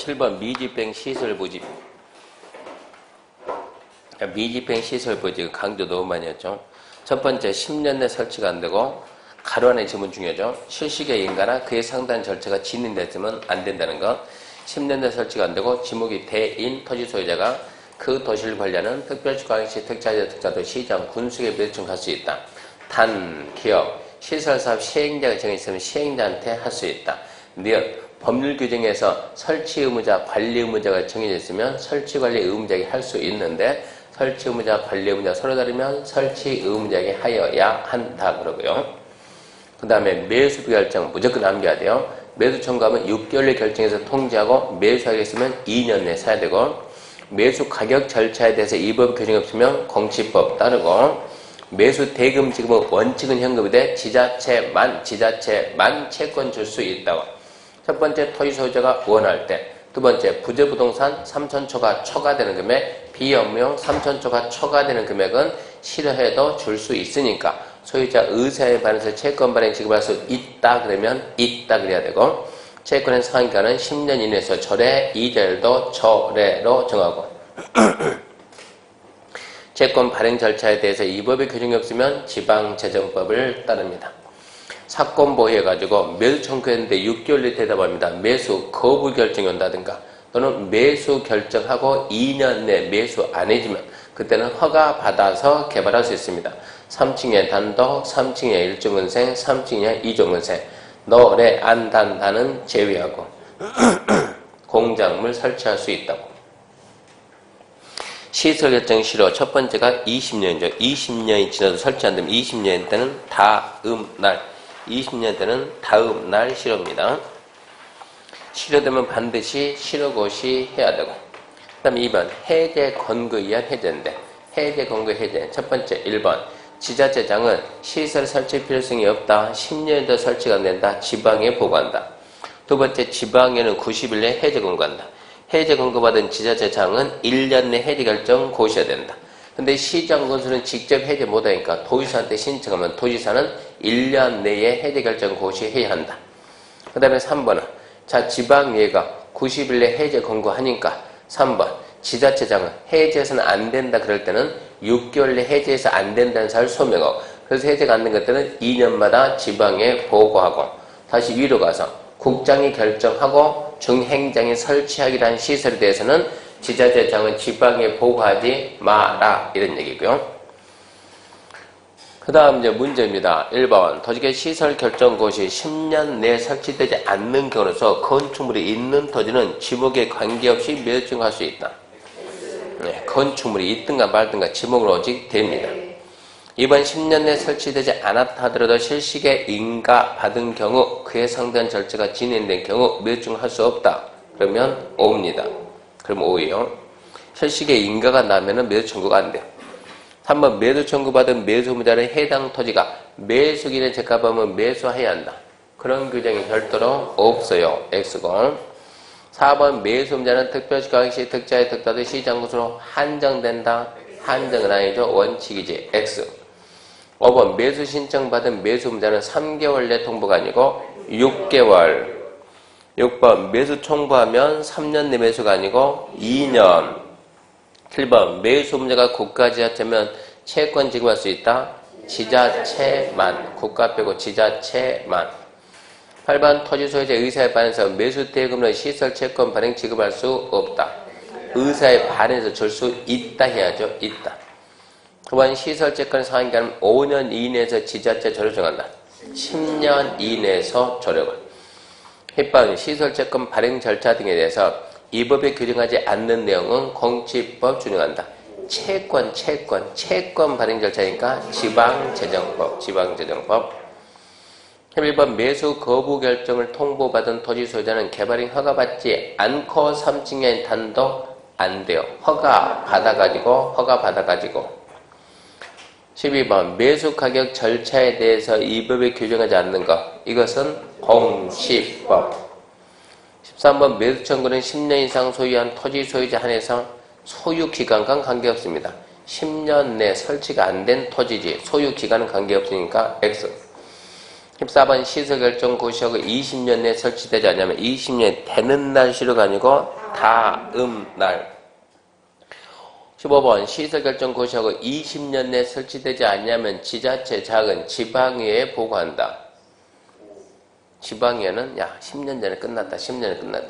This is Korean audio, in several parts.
7번 미집행 시설 부집. 미집행 시설 부집 강조 너무 많이 했죠. 첫 번째 10년 내 설치가 안 되고 가로 안의 지문 중요하죠. 실시계 인가나 그에 상당한 절차가 진행됐으면 안 된다는 것. 10년 내 설치가 안 되고 지목이 대인 토지 소유자가 그 도시를 관리하는 특별시, 광역시, 특자재, 특자도, 시장, 군수에 매수청할 수 있다. 단, 기업, 시설사업 시행자가 정해있으면 시행자한테 할 수 있다. 법률 규정에서 설치 의무자, 관리 의무자가 정해져 있으면 설치 관리 의무자에게 할 수 있는데 설치 의무자, 관리 의무자 서로 다르면 설치 의무자에게 하여야 한다 그러고요. 그 다음에 매수비 결정 무조건 남겨야 돼요. 매수 청구하면 6개월에 결정해서 통지하고 매수하겠으면 2년 내에 사야 되고 매수 가격 절차에 대해서 이 법 규정이 없으면 공시법 따르고 매수 대금 지급은 원칙은 현금인데 지자체만 채권 줄 수 있다고. 첫 번째 토지 소유자가 원할 때, 두 번째 부재부동산 3,000초가 초과되는 금액, 비업무용 3,000초가 초과되는 금액은 싫어해도 줄 수 있으니까 소유자 의사에 반해서 채권 발행 지급할 수 있다 그러면 있다 그래야 되고 채권의 상한가는 10년 이내에서 절에 이절도 절에로 정하고 채권 발행 절차에 대해서 이 법의 규정이 없으면 지방재정법을 따릅니다. 사건 보호해가지고 매수 청구했는데 6개월이 대답합니다. 매수 거부 결정이 온다든가 또는 매수 결정하고 2년 내 매수 안 해주면 그때는 허가 받아서 개발할 수 있습니다. 3층에 단독, 3층에 1종근생, 3층에 2종근생 노래 안 단다는 제외하고 공작물 설치할 수 있다고. 시설 결정 시효 첫 번째가 20년이죠. 20년이 지나도 설치 안 되면 20년 때는 다음 날 20년 때는 다음 날 실효입니다. 실효되면 반드시 실효고시 해야 되고 그 다음에 2번 해제 권고에 의한 해제인데 해제 권고 해제 첫 번째 1번 지자체장은 시설 설치 필요성이 없다. 10년이 더 설치가 안 된다. 지방에 보고한다. 두 번째 지방에는 90일 내에 해제 권고한다. 해제 권고받은 지자체장은 1년 내 해제 결정 고시해야 된다. 근데 시장 군수는 직접 해제 못하니까 도지사한테 신청하면 도지사는 1년 내에 해제 결정 고시해야 한다. 그 다음에 3번은 자 지방예가 90일 내 해제 권고하니까 3번 지자체장은 해제해서는 안 된다 그럴 때는 6개월 내 해제해서 안 된다는 사를 소명하고 그래서 해제가 안 된 것들은 2년마다 지방에 보고하고 다시 위로 가서 국장이 결정하고 중행장이 설치하기로 한 시설에 대해서는 지자체장은 지방에 보고하지 마라 이런 얘기고요. 그 다음 이제 문제입니다. 1번 토지계 시설 결정고시 10년 내에 설치되지 않는 경우로서 건축물이 있는 토지는 지목에 관계없이 매수할 수 있다. 네, 건축물이 있든가 말든가 지목으로 오직 됩니다. 이번 10년 내에 설치되지 않았다 하더라도 실시계 인가 받은 경우 그에 상대한 절차가 진행된 경우 매수할 수 없다. 그러면 5입니다. 그럼 5예요. 실시계 인가가 나면은 매수 청구가 안 돼요. 3번 매수 청구받은 매수 의무자는 해당 토지가 매수기일에 적합하면 매수해야 한다. 그런 규정이 별도로 없어요. X고 4번 매수 의무자는 특별시, 광역시, 특자의 특자도 시장구수로 한정된다. 한정은 아니죠. 원칙이지. X 5번 매수 신청받은 매수 의무자는 3개월 내 통보가 아니고 6개월 6번 매수 청구하면 3년 내 매수가 아니고 2년 7번 매수 의무자가 국가지자체면 채권 지급할 수 있다. 지자체만 국가 빼고 지자체만 8번 토지 소유자 의사에 반해서 매수 대금으로 시설 채권 발행 지급할 수 없다. 의사에 반해서 줄 수 있다 해야죠. 있다. 9번 시설 채권 상한기간은 5년 이내에서 지자체 조례 정한다. 10년 이내에서 조례가 10번 시설 채권 발행 절차 등에 대해서 이 법에 규정하지 않는 내용은 공시법 준용한다. 채권 발행 절차니까 지방재정법 11번 매수 거부 결정을 통보받은 토지 소유자는 개발행 허가받지 않고 3층에 단독 안 돼요. 허가 받아가지고 12번 매수 가격 절차에 대해서 이 법에 규정하지 않는 것 이것은 공시법 13번 매수 청구는 10년 이상 소유한 토지 소유자 한해서 소유 기간과 관계없습니다. 10년 내 설치가 안 된 토지지 소유 기간은 관계없으니까 X 14번 시설결정 고시하고 20년 내에 설치되지 않냐면 20년 되는 날 시로가 아니고 다음 날. 15번 시설결정 고시하고 20년 내에 설치되지 않냐면 지자체 장은 지방의회에 보고한다. 지방의회는 10년 전에 끝났다. 10년에 끝났다.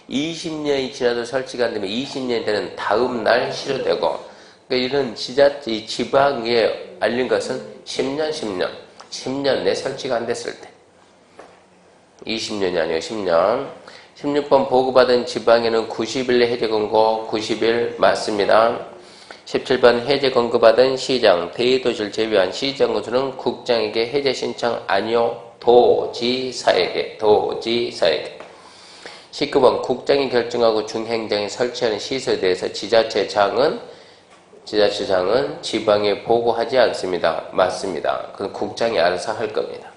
20년이 지나도 설치가 안 되면 20년이 되는 다음 날 시효되고, 그러니까 이런 지자체 지방의회에 알린 것은 10년 내 설치가 안 됐을 때. 20년이 아니고 10년. 16번 보고받은 지방에는 90일 내 해제 권고 90일 맞습니다. 17번 해제 권고받은 시장, 대도시를 제외한 시장 건수는 국장에게 해제 신청 아니요 도지사에게. 19번 국장이 결정하고 중행정이 설치하는 시설에 대해서 지자체장은 지방에 보고하지 않습니다. 맞습니다. 그건 국장이 알아서 할 겁니다.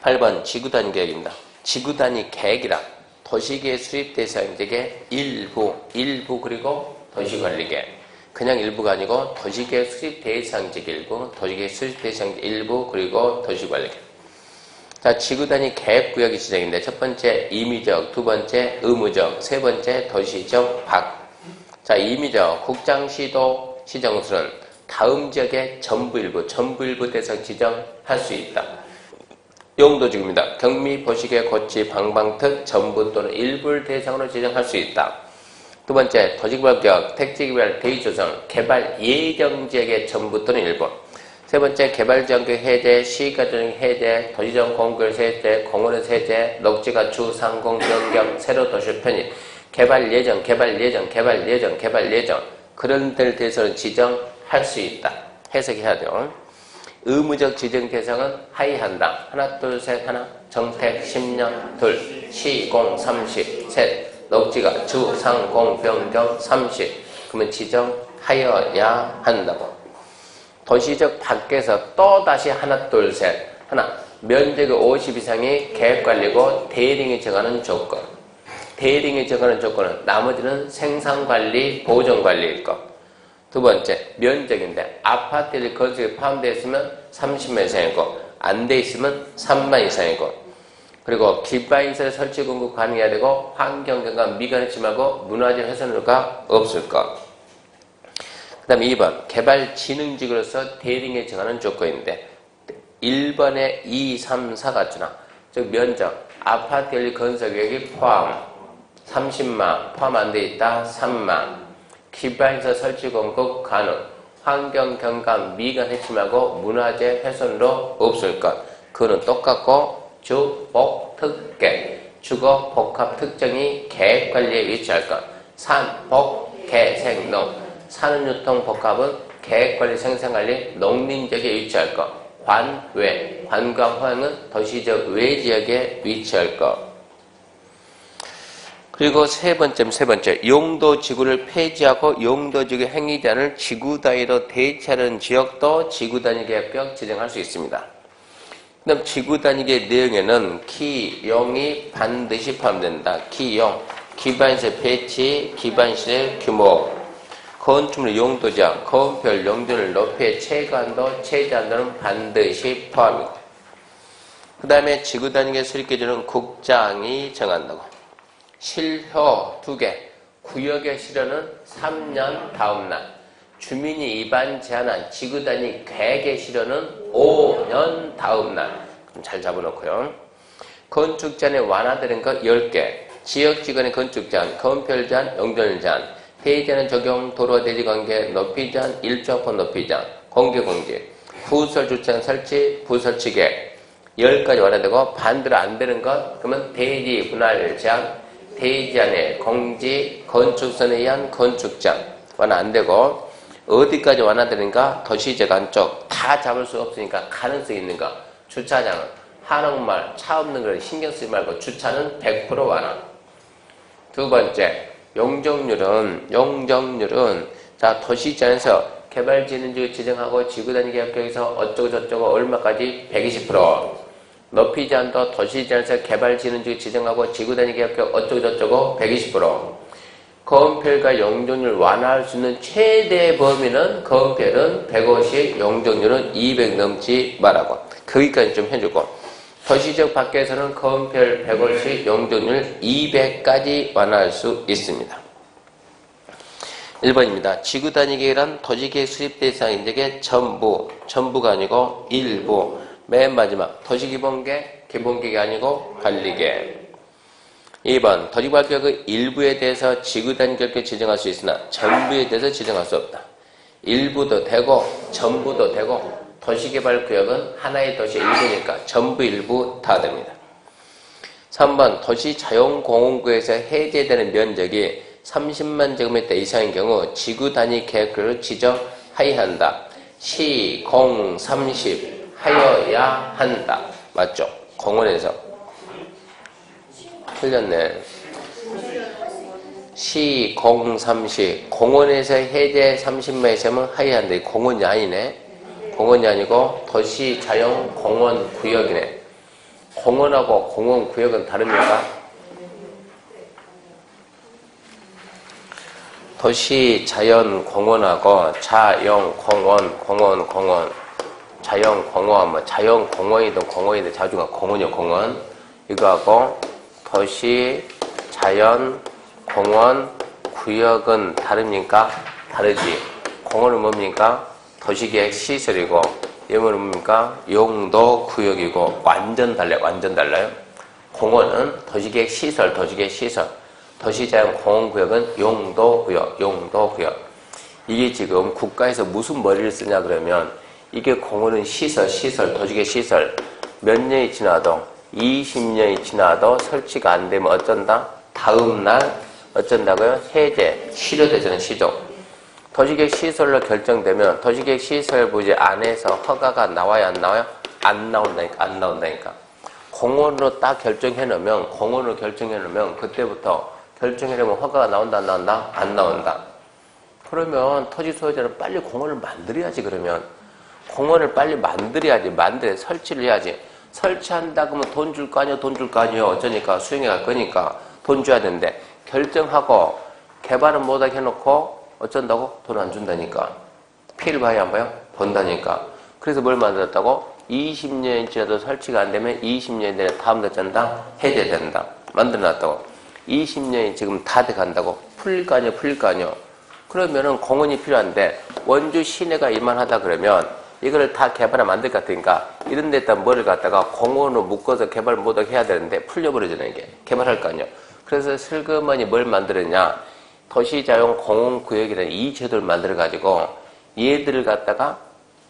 8번 지구단위 계획입니다. 지구단위 계획이라 도시계획 수립 대상직의 일부 그리고 도시관리계획. 그냥 일부가 아니고 도시계획 수립 대상직 일부, 도시계획 수립 대상직 일부, 그리고 도시관리계획. 자, 지구단위 계획구역이 지정인데 첫 번째 임의적, 두 번째 의무적, 세 번째 도시적 박. 자, 임의적 국장시도 시정수는 다음 지역의 전부 일부 대상 지정할 수 있다. 용도지구입니다. 경미, 보시계, 고치, 방방특, 전부 또는 일부를 대상으로 지정할 수 있다. 두 번째, 도시개발구역, 택지개발 대의조성, 개발 예정지역의 전부 또는 일부. 세 번째, 개발지역의 해제, 시가조정 해제, 도시정 공구역 해제, 공원에서 해제, 녹지가축, 상공, 변경, 새로 도시 편입, 개발 예정. 그런 데를 대해서는 지정할 수 있다. 해석해야 돼요. 의무적 지정 대상은 하이한다. 하나, 둘, 셋, 하나. 정택, 10년, 둘. 시공, 30, 셋. 녹지가 주, 상, 공, 변경, 30. 그러면 지정하여야 한다고. 도시적 밖에서 또 다시 하나, 둘, 셋. 하나. 면적이 50 이상의 계획관리고 대링이 정하는 조건. 대링이 정하는 조건은 나머지는 생산관리, 보존관리일 것. 두 번째, 면적인데 아파트를 건축에 포함되어 있으면 30만 이상이고 안 돼 있으면 3만 이상이고, 그리고 기반시설 설치 공급 가능해야 되고 환경경관 미관을 침하고 문화재 훼손료가 없을 것. 그 다음에 2번, 개발진흥지구로서 대링에 정하는 조건인데 1번에 2, 3, 4가 주나, 즉 면적, 아파트 연립 건설계획이 포함 30만, 포함 안 돼 있다 3만, 기반시설 설치 공급 가능, 환경 경관 미관 해침하고 문화재 훼손도 없을 것. 그거는 똑같고 주복 특계, 주거 복합 특정이 계획 관리에 위치할 것. 산, 복, 개, 생, 농. 산업유통 복합은 계획 관리, 생산 관리, 농林지역에 위치할 것. 관, 외, 관광 호행은 도시적 외 지역에 위치할 것. 그리고 세 번째, 용도지구를 폐지하고 용도지구 행위자를 지구단위로 대체하는 지역도 지구단위 계획구역 지정할 수 있습니다. 그 다음 지구단위계획 내용에는 기용이 반드시 포함된다. 기용, 기반시설 배치, 기반시설의 규모, 건축물 용도지역, 건별 용도를 높여 최저한도는 반드시 포함입니다. 그 다음에 지구단위계획 수립 기준은 국장이 정한다고. 실효 2개, 구역의 실효는 3년 다음 날, 주민이 입안 제한한 지구단위 계획의 실효는 5년 다음 날. 그럼 잘 잡아놓고요. 건축 제한에 완화되는 것 10개, 지역지구의 건축 제한, 건폐율 제한, 용도율 제한, 폐기 제한 적용, 도로 대지 관계, 높이 제한, 일조합헌 높이 제한, 공개, 부설 주차장 설치, 부설치 계획 10가지 완화되고, 반대로 안 되는 것, 그러면 대지 분할 제한, 대지 안에 공지, 건축선에 의한 건축장 완화 안 되고, 어디까지 완화되는가? 도시적 안쪽 다 잡을 수 없으니까 가능성이 있는 거. 주차장은 한옥마을 차 없는 걸 신경 쓰지 말고 주차는 100% 완화. 두 번째, 용적률은 자, 도시지안에서 개발진흥지구 지정하고 지구단위 계획에서 어쩌고 저쩌고 얼마까지 120%. 높이 제한도 도시지안에서 개발진흥지구 지정하고 지구단위 계획 어쩌고 저쩌고 120%. 거음펠과 용적률 완화할 수 있는 최대 범위는 거음펠은 150, 용적률은 200 넘지 말라고. 거기까지 좀 해주고, 도시적 밖에서는 거음펠 150, 용적률 200까지 완화할 수 있습니다. 1번입니다. 지구 단위 계획이란 도시계획 수립 대상 인적의 전부가 아니고 일부. 맨 마지막 도시기본계획, 기본계획이 아니고 관리계획. 2번 도시개발구역의 일부에 대해서 지구 단위 결격 지정할 수 있으나 전부에 대해서 지정할 수 없다. 일부도 되고 전부도 되고 도시개발구역은 하나의 도시의 일부니까 전부 일부 다 됩니다. 3번 도시 자연공원구에서 해제되는 면적이 30만 제곱미터 이상인 경우 지구 단위 계획을 지정하여야 한다. 시, 공, 30 하여야 한다. 맞죠? 공원에서. 틀렸네. 시, 공, 30 공원에서 해제 30만 이상은 하여야 한다. 공원이 아니네. 공원이 아니고 도시 자연 공원 구역이네. 공원하고 공원 구역은 다릅니까? 도시 자연 공원하고 자연 공원 자연 공원 뭐 자연 공원이든 공원이든 자주가 공원이요 공원 이거하고 도시 자연 공원 구역은 다릅니까? 다르지. 공원은 뭡니까? 도시계획 시설이고 영어는 뭡니까? 용도 구역이고 완전 달라요. 공원은 도시계획 시설, 도시자연 공원구역은 용도구역. 이게 지금 국가에서 무슨 머리를 쓰냐 그러면 이게 공원은 시설, 도시계획 시설 몇 년이 지나도 20년이 지나도 설치가 안 되면 어쩐다? 다음 날 어쩐다고요? 해제, 실효되잖아요, 시조. 도시계획 시설로 결정되면 도시계획 시설 부지 안에서 허가가 나와요, 안 나와요? 안 나온다니까. 공원으로 딱 결정해 놓으면 그때부터 결정해놓으면 허가가 나온다, 안 나온다? 안 나온다. 그러면 토지 소유자는 빨리 공원을 만들어야지, 그러면. 공원을 빨리 만들어야지, 설치를 해야지. 설치한다 그러면 돈 줄 거 아니요. 어쩌니까 수행해 갈 거니까 돈 줘야 되는데, 결정하고 개발은 못하게 해놓고 어쩐다고? 돈 안 준다니까. 피해를 봐야 안 봐요? 본다니까. 그래서 뭘 만들었다고? 20년이 지나도 설치가 안 되면 20년 내에 다음 달 짠다? 해제된다. 만들어놨다고. 20년이 지금 다 돼간다고. 풀릴 거 아니요. 그러면은 공원이 필요한데 원주 시내가 이만하다 그러면 이거를 다 개발하면 만들 것 같으니까 이런 데다 뭐를 갖다가 공원으로 묶어서 개발 못하게 해야 되는데 풀려버리잖아요, 이게. 개발할 거 아니요. 그래서 슬그머니 뭘 만들었냐. 도시자연 공원구역이라는 이 제도를 만들어가지고 얘들을 갖다가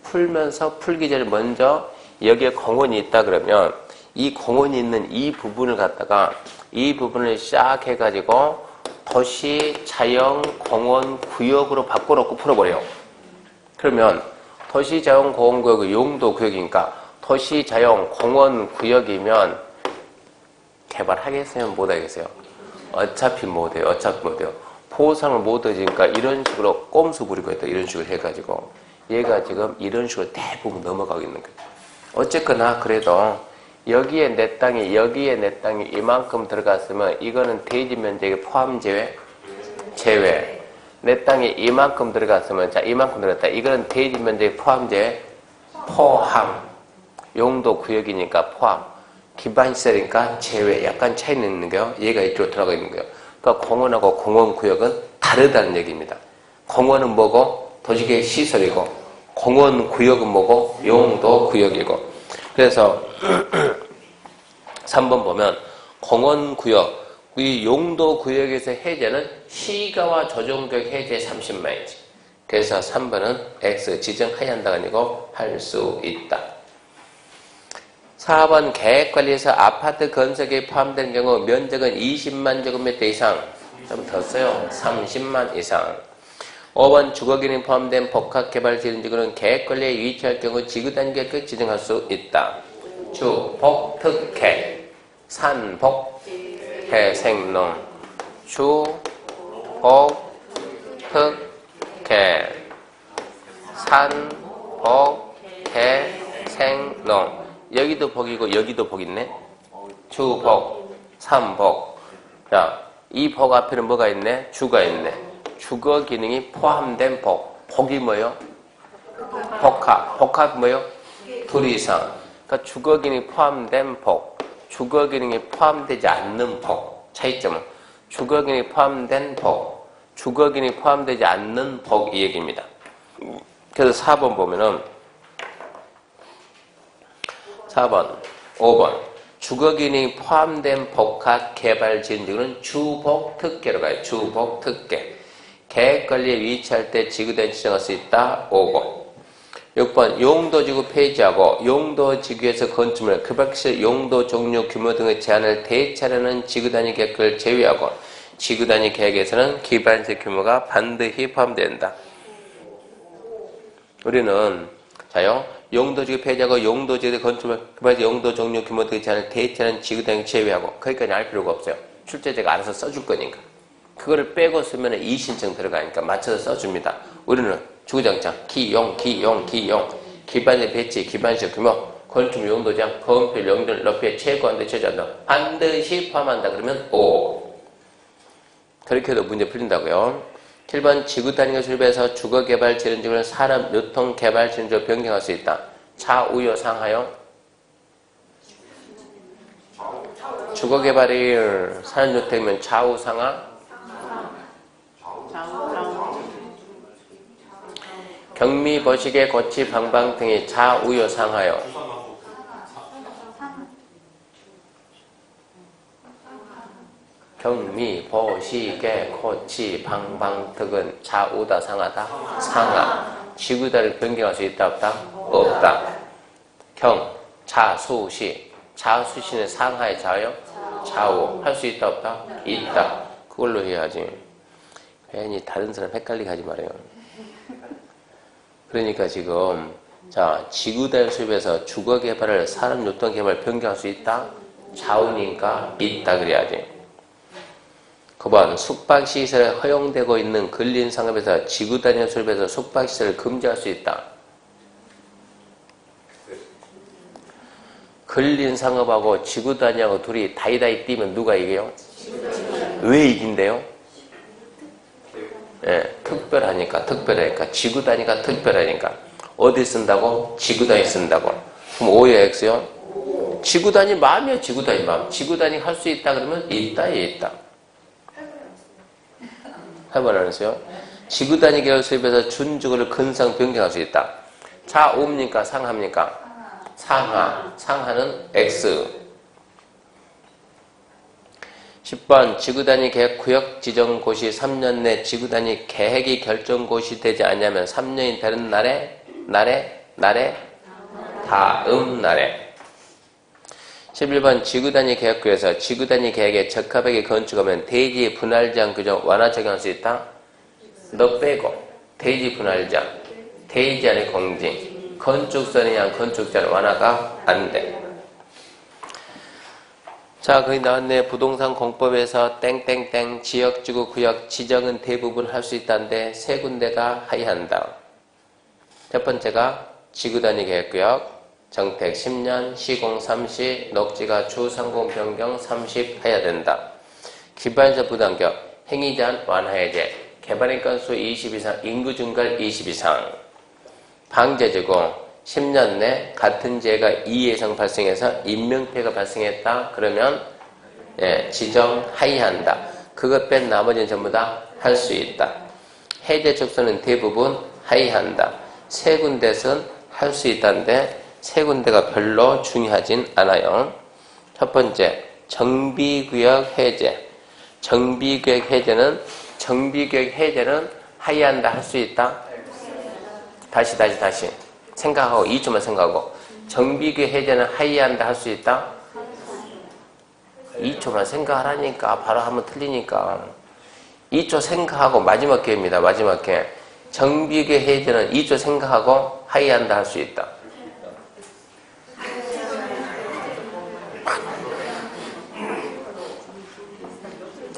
풀면서 풀기 전에 먼저 여기에 공원이 있다 그러면 이 공원이 있는 이 부분을 갖다가 이 부분을 싹 해가지고 도시 자연 공원 구역으로 바꿔놓고 풀어버려요. 그러면 도시 자연 공원 구역의 용도 구역이니까 도시 자연 공원 구역이면 개발하겠어요? 못하겠어요? 어차피 못해요. 보상을 못해지니까 이런 식으로 꼼수 부리고 있다. 이런 식으로 해가지고 얘가 지금 이런 식으로 대부분 넘어가고 있는 거예요. 어쨌거나 그래도 여기에 내 땅이 이만큼 들어갔으면 이거는 대지 면적의 포함 제외. 내 땅이 이만큼 들어갔으면 자 이만큼 들어갔다. 이거는 대지 면적의 포함 제외. 포함. 용도 구역이니까 포함. 기반 시설이니까 제외. 약간 차이는 있는 거요. 얘가 이쪽으로 들어가 있는 거예요. 그러니까 공원하고 공원 구역은 다르다는 얘기입니다. 공원은 뭐고 도시계획 시설이고 공원 구역은 뭐고 용도 구역이고. 그래서 3번 보면 공원구역, 이 용도구역에서 해제는 시가와 조정구역 해제 30만이지. 그래서 3번은 X 지정해야 한다가 아니고 할 수 있다. 4번 계획관리에서 아파트 건설에 포함되는 경우 면적은 20만 제곱미터 이상, 좀 더 써요. 30만 이상. 5번 주거기능이 포함된 복합개발지구는 계획관리에 위치할 경우 지구단위 계획을 지정할 수 있다. 주, 복, 특혜, 산, 복, 해, 생농. 주, 복, 특혜, 산, 복, 해, 생농. 여기도 복이고 여기도 복 있네. 주, 복, 산, 복. 자, 이 복 앞에는 뭐가 있네? 주가 있네. 주거 기능이 포함된 복. 복이 뭐요? 복합. 복합 뭐요? 둘 이상. 그러니까 주거 기능이 포함된 복. 주거 기능이 포함되지 않는 복. 차이점은 주거 기능이 포함된 복. 주거 기능이 포함되지 않는 복 이 얘기입니다. 그래서 4번 보면은 4번, 5번 주거 기능이 포함된 복합 개발 지원지구는 주복특계로 가요. 주복특계. 계획관리에 위치할 때 지구단위 지정할 수 있다. 5고 6번 용도지구 폐지하고 용도지구에서 건축물, 급박실 용도 종류 규모 등의 제한을 대체하려는 지구단위 계획을 제외하고 지구단위 계획에서는 기반시설 규모가 반드시 포함된다. 우리는 자요 용도지구 폐지하고 용도지구의 건축물, 급박실 용도 종류 규모 등의 제한을 대체하는 지구단위 제외하고 거기까지 알 필요가 없어요. 출제자가 알아서 써줄 거니까. 그거를 빼고 쓰면 이의신청 들어가니까 맞춰서 써줍니다. 우리는 주구장창 기용 기반시설 배치 기반시설 규모 건축물 용도장 건폐율 용도를 높여 최고한도 최저한도 반드시 포함한다 그러면 5. 그렇게 해도 문제 풀린다고요. 7번 지구단위가 수립해서 주거개발 지원지구는 산업유통개발 지원지구로 변경할 수 있다. 좌우요 상하요? 주거개발이 산업유통이면 좌우 상하? 경미, 거시계, 거치, 방방 등이 좌우요 상하요. 경미, 거시계, 거치, 방방 등은 좌우다 상하다? 상하. 지구단위를 변경할 수 있다 없다? 없다. 경, 자수시. 자수시는 상하의 좌요? 좌우. 할 수 있다 없다? 있다. 그걸로 해야지. 괜히 다른 사람 헷갈리게 하지 말아요. 그러니까 지금 자 지구단위 수립에서 주거개발을 산업유통개발 변경할 수 있다? 좌우니까 있다 그래야지. 9번 숙박시설에 허용되고 있는 근린상업에서 지구단위 수립에서 숙박시설을 금지할 수 있다. 근린상업하고 지구단위하고 둘이 다이다이 뛰면 누가 이겨요? 왜 이긴대요? 예, 특별하니까 지구단위가 특별하니까 어디 쓴다고? 지구단위 쓴다고. 그럼 O요 X요? 지구단위 마음이요. 지구단위 마음. 지구단위 할 수 있다 그러면 있다 얘 있다. 해봐 안 했어요? 지구단위 계획 수립해서 준주거를 근상 변경할 수 있다. 좌우입니까? 상하입니까? 상하. 상하는 X. 10번 지구단위 계획구역 지정고시 3년 내 지구단위 계획이 결정고시 되지 않으면 3년이 되는 날에 다음 날에 11번 지구단위 계획구에서 지구단위 계획에 적합하게 건축하면 대지 분할제한 규정 완화 적용할 수 있다? 너 빼고 대지 분할제한 대지 안의 공지 건축선에 의한 건축제한 완화가 안 돼. 자, 거기 나왔네. 부동산 공법에서 땡땡땡 지역지구 구역 지정은 대부분 할 수 있다는데 세 군데가 하이한다. 첫 번째가 지구단위 계획구역 정택 10년 시공 30 녹지가 주 상공 변경 30 해야 된다. 기반시설 부담격 행위제한 완화해제 개발인 건수 20 이상 인구 증가율 20 이상 방제지구 10년 내 같은 재해가 2 이상 발생해서 인명피해가 발생했다. 그러면 지정 하이한다. 그것 뺀 나머지는 전부 다 할 수 있다. 해제 촉수는 대부분 하이한다. 세 군데선 할 수 있다는데 세 군데가 별로 중요하진 않아요. 첫 번째 정비구역 해제. 정비구역 해제는 하이한다. 할 수 있다. 다시 생각하고 2초만 생각하고 정비구역 해제는 하이한다. 할 수 있다. 2초만 생각하라니까. 바로 하면 틀리니까. 2초 생각하고 마지막 기회입니다. 마지막 기회. 정비구역 해제는 2초 생각하고 하이한다. 할 수 있다.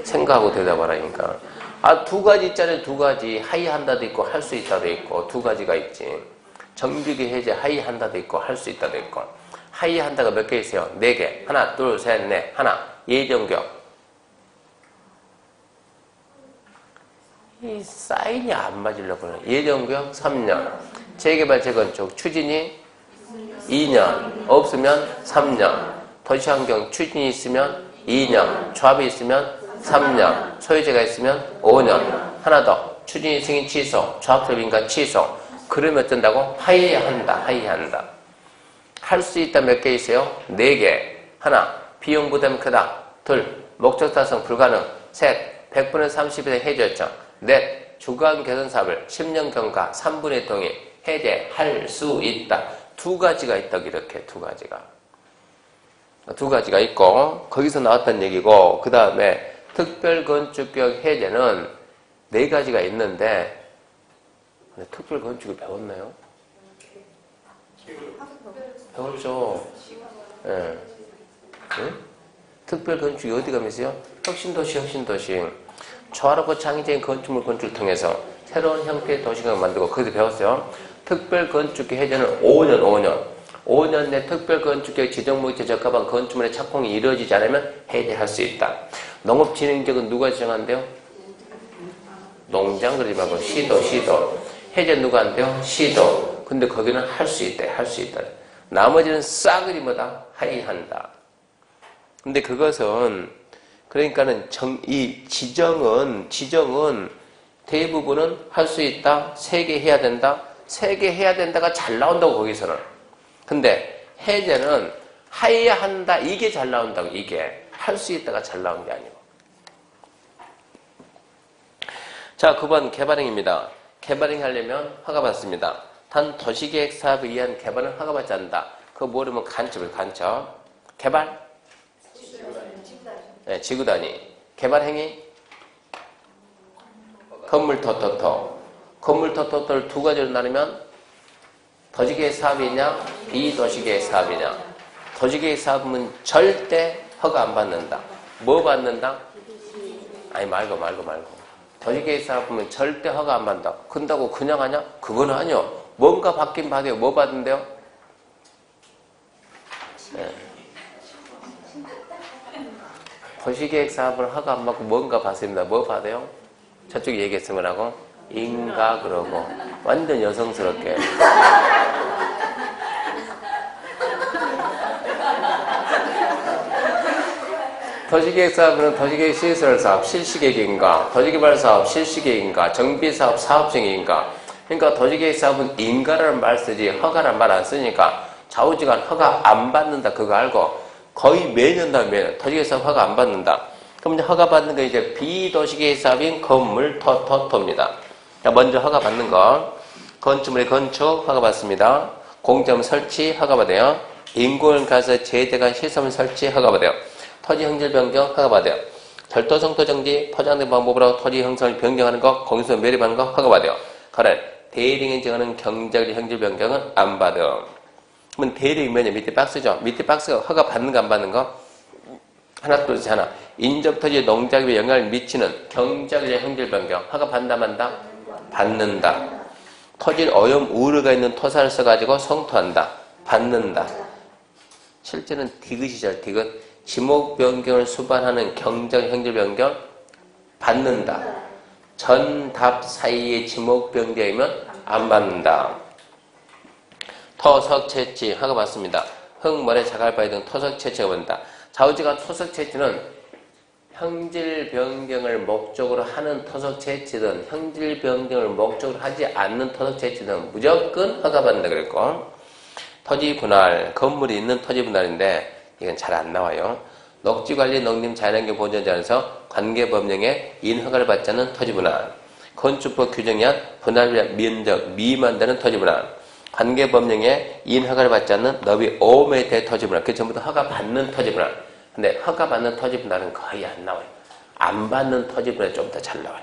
생각하고 대답하라니까. 아, 두 가지 있잖아요. 두 가지. 하이한다도 있고 할 수 있다도 있고 두 가지가 있지. 정비구역 해제 하이한다도 있고 할 수 있다도 있고. 하이한다가 몇 개 있어요? 4개. 하나, 둘, 셋, 넷. 하나. 예정구역. 이 사인이 안 맞으려고 그래. 예정구역 3년, 재개발 재건축 추진이 2년, 없으면 3년, 도시환경 추진이 있으면 2년, 조합이 있으면 3년, 소유자가 있으면 5년. 하나 더, 추진이 승인 취소, 조합설립인가 취소. 그러면 어쩐다고? 하이한다, 하이한다. 할 수 있다 몇 개 있어요? 4개. 하나, 비용 부담이 크다. 둘, 목적 달성 불가능. 셋, 100분의 30에 해제였죠. 넷, 주간 개선 사업을 10년 경과 3분의 동의 해제할 수 있다. 2가지가 있다. 이렇게 2가지가. 2가지가 있고 거기서 나왔던 얘기고 그 다음에 특별건축구역 해제는 4가지가 있는데 특별건축을 배웠나요? 배웠죠. 예. 네? 특별건축이 어디 가면 있어요? 혁신도시, 혁신도시. 초화롭고 창의적인 건축물 건축을 통해서 새로운 형태의 도시를 만들고 거기서 배웠어요. 특별건축의 해제는 5년 내 특별건축의 지정목적에 적합한 건축물의 착공이 이루어지지 않으면 해제할 수 있다. 농업진흥지역은 누가 지정한대요? 농장 그러지 말고 시도. 해제 누가 한대요? 시도. 근데 거기는 할 수 있대, 할 수 있다. 나머지는 싸그리 뭐다? 하이한다. 근데 그것은 그러니까는 이 지정은 대부분은 할 수 있다, 3개 해야 된다, 3개 해야 된다가 잘 나온다고 거기서는. 근데 해제는 해야 한다 이게 잘 나온다고. 이게 할 수 있다가 잘 나온 게 아니고. 자, 9번 개발행입니다. 개발행 하려면 허가받습니다. 단 도시계획 사업에 의한 개발은 허가받지 않는다. 그거 모르면 간첩을 간첩. 개발? 네, 지구단위. 개발행위? 건물 토토토. 건물 토토토를 2가지로 나누면 도시계획 사업이냐 비도시계획 사업이냐. 도시계획 사업은 절대 허가 안 받는다. 뭐 받는다? 아니 말고 도시계획 사업은 절대 허가 안 받는다. 근다고 그냥 하냐? 그건 아니요. 뭔가 받긴 받아요. 뭐 받는데요? 네. 도시계획 사업은 허가 안 받고 뭔가 받습니다. 뭐 받아요? 저쪽에 얘기했으면 하고 인가 그러고 완전 여성스럽게. 도시계획 사업은 도시계획 시설 사업 실시계획인가, 도시개발 사업 실시계획인가, 정비사업 사업정의인가. 그러니까 도시계획 사업은 인가라는 말 쓰지 허가라는 말 안 쓰니까 좌우지간 허가 안 받는다. 그거 알고 거의 매년 도시계획 사업 허가 안 받는다. 그럼 이제 허가 받는 거 이제 비도시계획 사업인 건물 토토토입니다. 먼저 허가 받는 거 건축물의 건축 허가 받습니다. 공점 설치 허가 받아요. 인공을 가서 제대간 시설 설치 허가 받아요. 토지 형질 변경 허가 받아요. 별도 성토 정지 포장된 방법으로 토지 형성을 변경하는 것, 공유소 매립하는 것 허가 받아요. 그래 대리인이 정하는 경작의 형질 변경은 안 받아. 그러면 대리인이 뭐냐? 밑에 박스죠. 밑에 박스가 허가 받는 거 안 받는 거? 하나 둘 셋 하나. 인접 토지 농작업에 영향을 미치는 경작의 형질 변경 허가 받는다 만다? 받는다. 토지 오염 우려가 있는 토사를 써가지고 성토한다. 받는다. 실제는 디귿이죠. 디귿. 지목 변경을 수반하는 경작 형질 변경 받는다. 전답 사이에 지목 변경이면 안 받는다. 토석 채취 허가 받습니다. 흙, 모래, 자갈바위 등 토석 채취가 본다. 좌우지간 토석 채취는 형질 변경을 목적으로 하는 토석 채취든 형질 변경을 목적으로 하지 않는 토석 채취든 무조건 허가 받는다 그랬고, 토지 분할 건물이 있는 토지 분할인데 이건 잘 안 나와요. 녹지관리 농림 자연환경 보존자에서 관계법령에 인허가를 받지 않는 토지 분할, 건축법 규정에 의한 분할 면적 미만되는 토지 분할, 관계법령에 인허가를 받지 않는 너비 5m의 토지 분할. 그 전부 다 허가 받는 토지 분할. 근데 허가 받는 토지 분할은 거의 안 나와요. 안 받는 토지 분할이 좀 더 잘 나와요.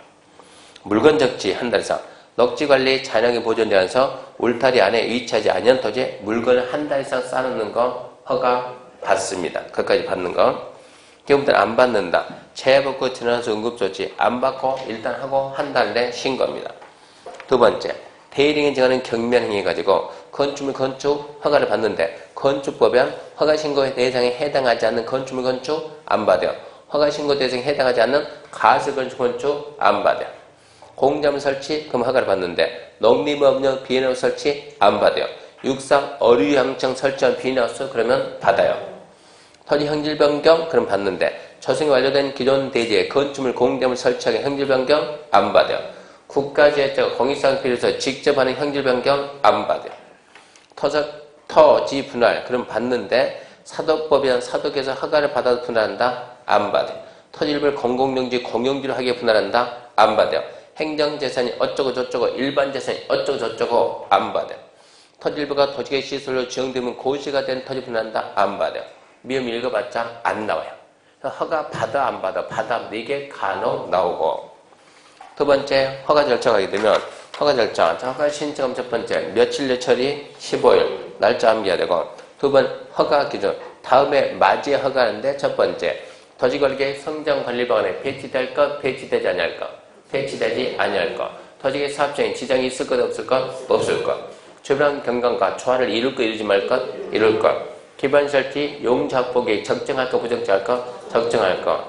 물건 적지 한 달 이상. 녹지관리 자연환경 보존자에서 울타리 안에 위치하지 않은 토지에 물건을 한 달 이상 쌓아놓는 거 허가 받습니다. 그것까지 받는 거. 기업들 안 받는다. 체벌권 지나서 응급조치 안 받고 일단 하고 한 달 내 신고입니다. 2번째, 대리인이 정하는 경면행위 가지고 건축물 건축 허가를 받는데 건축법엔 허가 신고 대상에 해당하지 않는 건축물 건축 안 받아요. 허가 신고 대상에 해당하지 않는 가설 건축 건축 안 받아요. 공작물 설치 그럼 허가를 받는데 농림업용 비닐하우스 설치 안 받아요. 육상 어류양청 설치한 비닐하우스 그러면 받아요. 토지 형질 변경 그럼 받는데 조성이 완료된 기존 대지에 건축물 공작물 설치하기 형질 변경 안 받아요. 국가지역적 공익상필에서 직접 하는 형질 변경 안 받아요. 토지 분할 그럼 받는데 사도법이나 사도에서 허가를 받아서 분할한다 안 받아요. 토지를 공공용지 공용지로 하게 분할한다 안 받아요. 행정재산이 어쩌고 저쩌고 일반재산이 어쩌고 저쩌고 안 받아요. 토지 일부가 도시계 시설로 지정되면 고시가 된 토지 분할한다 안 받아요. 미음 읽어봤자 안 나와요. 허가 받아 안 받아 받아 4개 간혹 나오고. 두 번째 허가 절차가 하게 되면 허가 절차 허가 신청 첫 번째 며칠 내 처리 15일 날짜 암기해야 되고 두 번 허가 기준 다음에 맞이에 허가하는데 첫 번째 토지관리계 성장관리방안에 배치될 것 배치되지 아니할 것 배치되지 아니할 것 토지계 사업장에 지장이 있을 것 없을 것 없을 것 주변 경관과 조화를 이룰 것 이루지 말 것 이룰 것 기반설치 용자 확보계획 적정할 것 부적정할 것 적정할 것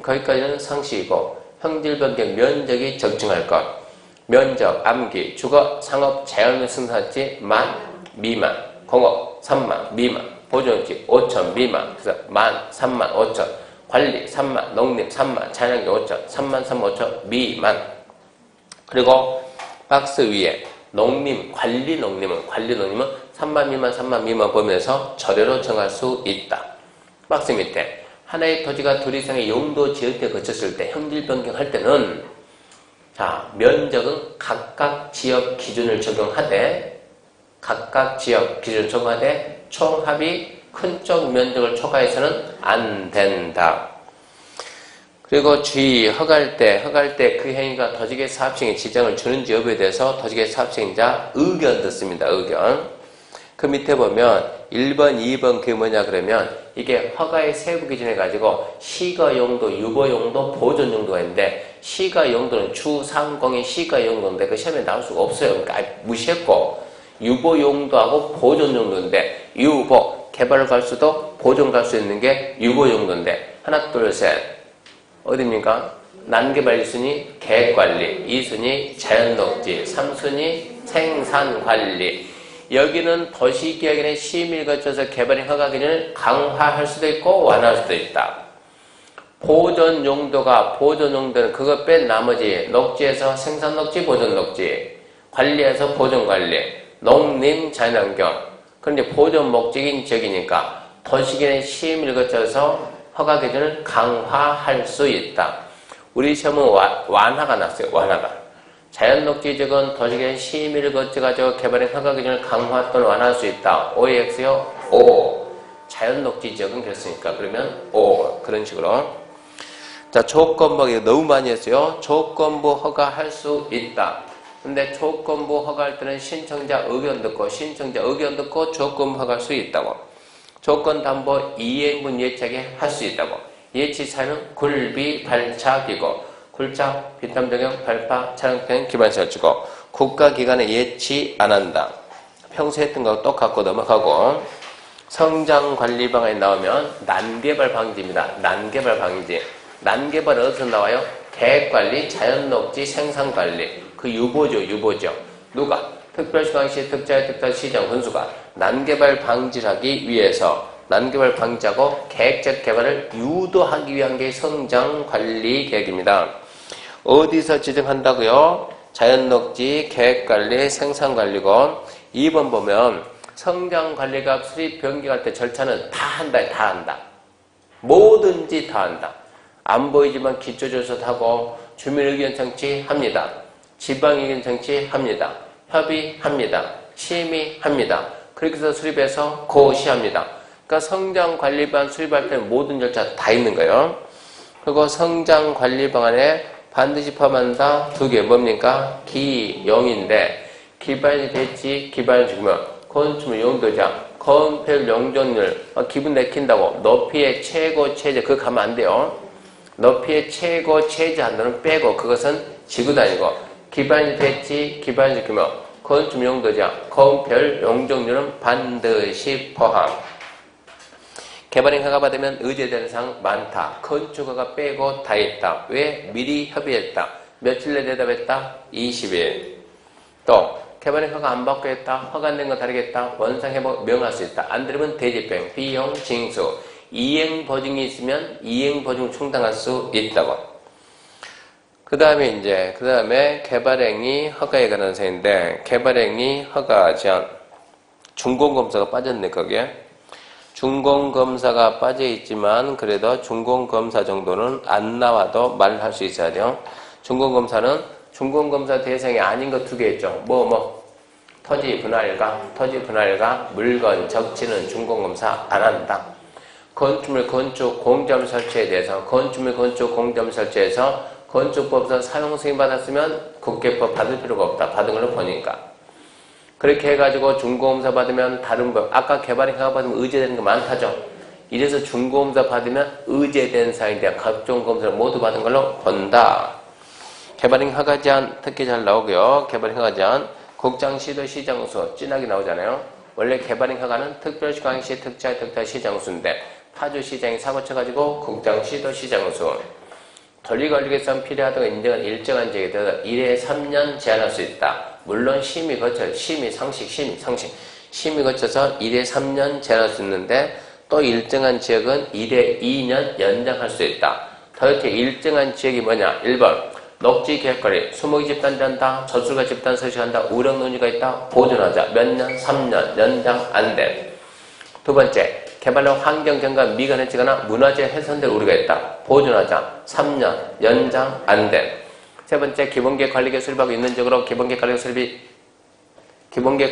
거기까지는 상식이고 형질 변경 면적이 적정할 것 면적 암기 주거 상업 자연의 생산지 만 미만 공업 3만 미만 보존지 5천 미만 그래서 만 3만 5천 관리 3만 농립 3만 자연환경 5천 3만 3만 5천 미만 그리고 박스 위에 농림 관리 농림은 3만 미만 보면서 저래로 정할 수 있다. 박스 밑에 하나의 토지가 둘 이상의 용도 지역에 거쳤을 때 형질 변경할 때는 자 면적은 각각 지역 기준을 적용하되 총합이 큰 쪽 면적을 초과해서는 안 된다. 그리고 주의 허가할 때 그 행위가 토지계 사업청에 지장을 주는지 여부에 대해서 토지계 사업청자 의견 듣습니다. 의견. 그 밑에 보면 1번, 2번 그게 뭐냐 그러면 이게 허가의 세부 기준해 가지고 시가 용도, 유보 용도, 보존 용도가 있는데 시가 용도는 주상공의 시가 용도인데 그 시험에 나올 수가 없어요. 그러니까 무시했고 유보 용도하고 보존 용도인데 유보 개발 갈 수도 보존 갈 수 있는 게 유보 용도인데 하나 둘 셋 어디입니까? 난개발 1순위 계획관리 2순위 자연녹지 3순위 생산관리 여기는 도시계획의 시임을 거쳐서 개발의 허가 기준을 강화할 수도 있고 완화할 수도 있다. 보존 용도는 그거 뺀 나머지 녹지에서 생산녹지 보존녹지 관리에서 보존관리 농림 자연환경 그런데 보존 목적인 지역이니까 도시계획의 시임을 거쳐서 허가 기준을 강화할 수 있다. 우리 시험은 완화가 났어요. 완화가. 자연녹지 지역은 도시계획 시임을 거쳐가지고 개발의 허가 기준을 강화 또는 완화할 수 있다. OX요? O. 자연녹지 지역은 그랬으니까 그러면 O. 그런 식으로. 자, 조건부 이거 너무 많이 했어요. 조건부 허가할 수 있다. 근데 조건부 허가할 때는 신청자 의견 듣고 조건부 허가할 수 있다고. 조건담보 이행분 예치하게 할 수 있다고. 예치사는 굴비 발차기고 굴착, 비탐정형, 발파, 차량평, 기반설치고 국가기관에 예치 안 한다. 평소에 했던 거하고 똑같고 넘어가고 성장관리방안에 나오면 난개발 방지입니다. 난개발 방지. 난개발 어디서 나와요? 계획관리, 자연녹지, 생산관리. 그 유보죠. 누가? 특별시광시, 특자시장 군수가 난개발 방지를 하기 위해서 난개발 방지하고 계획적 개발을 유도하기 위한 게 성장관리 계획입니다. 어디서 지정한다고요? 자연녹지, 계획관리, 생산관리고 2번 보면 성장관리가 수립 변경할 때 절차는 다 한다. 뭐든지 다 한다. 안 보이지만 기초조사하고 주민의견 청취합니다. 지방의견 청취합니다. 협의합니다. 심의합니다. 그렇게 해서 수립해서 고시합니다. 그러니까 성장관리방 수립할 때는 모든 절차 다 있는 거예요. 그리고 성장관리방안에 반드시 포함한다. 2개 뭡니까? 기용인데 기반시 배치, 기반시 규모, 건축물 용도자, 건폐율 용적률 기분 내킨다고 높이의 최고 최저 그거 가면 안 돼요. 높이의 최고 최저 한도는 빼고 그것은 지구도 아니고 기반시 배치, 기반시 규모, 건축물 용도자, 건폐율 용적률은 반드시 포함. 개발행 허가 받으면 의제되는 사항 많다. 건축허가 빼고 다 했다. 왜? 미리 협의했다. 며칠 내에 대답했다? 20일. 또 개발행 허가 안 받고 했다? 허가 안 된 거 다르겠다? 원상회복 명할 수 있다. 안 들으면 대집행, 비용, 징수. 이행보증이 있으면 이행보증 충당할 수 있다고. 그 다음에 개발행위 허가에 관한 사인데, 개발행위 허가 제한. 준공검사가 빠졌네, 거기에. 준공검사가 빠져있지만, 그래도 준공검사 정도는 안 나와도 말을 할 수 있어야 돼요. 준공검사는 준공검사 대상이 아닌 거 2개 있죠. 토지 분할과 물건 적치는 준공검사 안 한다. 건축물 건축 공점 설치에 대해서 건축법에서 사용 승인 받았으면 국계법 받을 필요가 없다. 받은 걸로 보니까. 그렇게 해가지고 준공검사 받으면 다른 법, 아까 개발행 허가 받으면 의제되는 거 많다죠. 이래서 준공검사 받으면 의제된 사항에 대한 각종 검사를 모두 받은 걸로 본다. 개발행 허가 제한 특히 잘 나오고요. 개발행 허가 제한 국장시도 시장수 진하게 나오잖아요. 원래 개발행 허가는 특별시광시 특차 특차 시장수인데 파주시장이 사고쳐가지고 국장시도 시장수. 권리관리계획상 필요하다고 인정한 일정한 지역에 대해서 1회 3년 제한할 수 있다. 물론 심의 거쳐서 심의 거쳐서 1회 3년 제한할 수 있는데 또 일정한 지역은 1회 2년 연장할 수 있다. 도대체 일정한 지역이 뭐냐? 1번 녹지 계획관리, 수목이 집단한다, 저술가 집단 서식한다, 우령 논의가 있다, 보존하자. 몇 년? 3년. 연장 안 돼. 두 번째, 개발로 환경경관 미관해지거나 문화재 훼손될 우려가 있다. 보존하자. 3년. 연장 안 돼. 세 번째, 기본계획 관리계획 수립하고 있는적으로 기본계획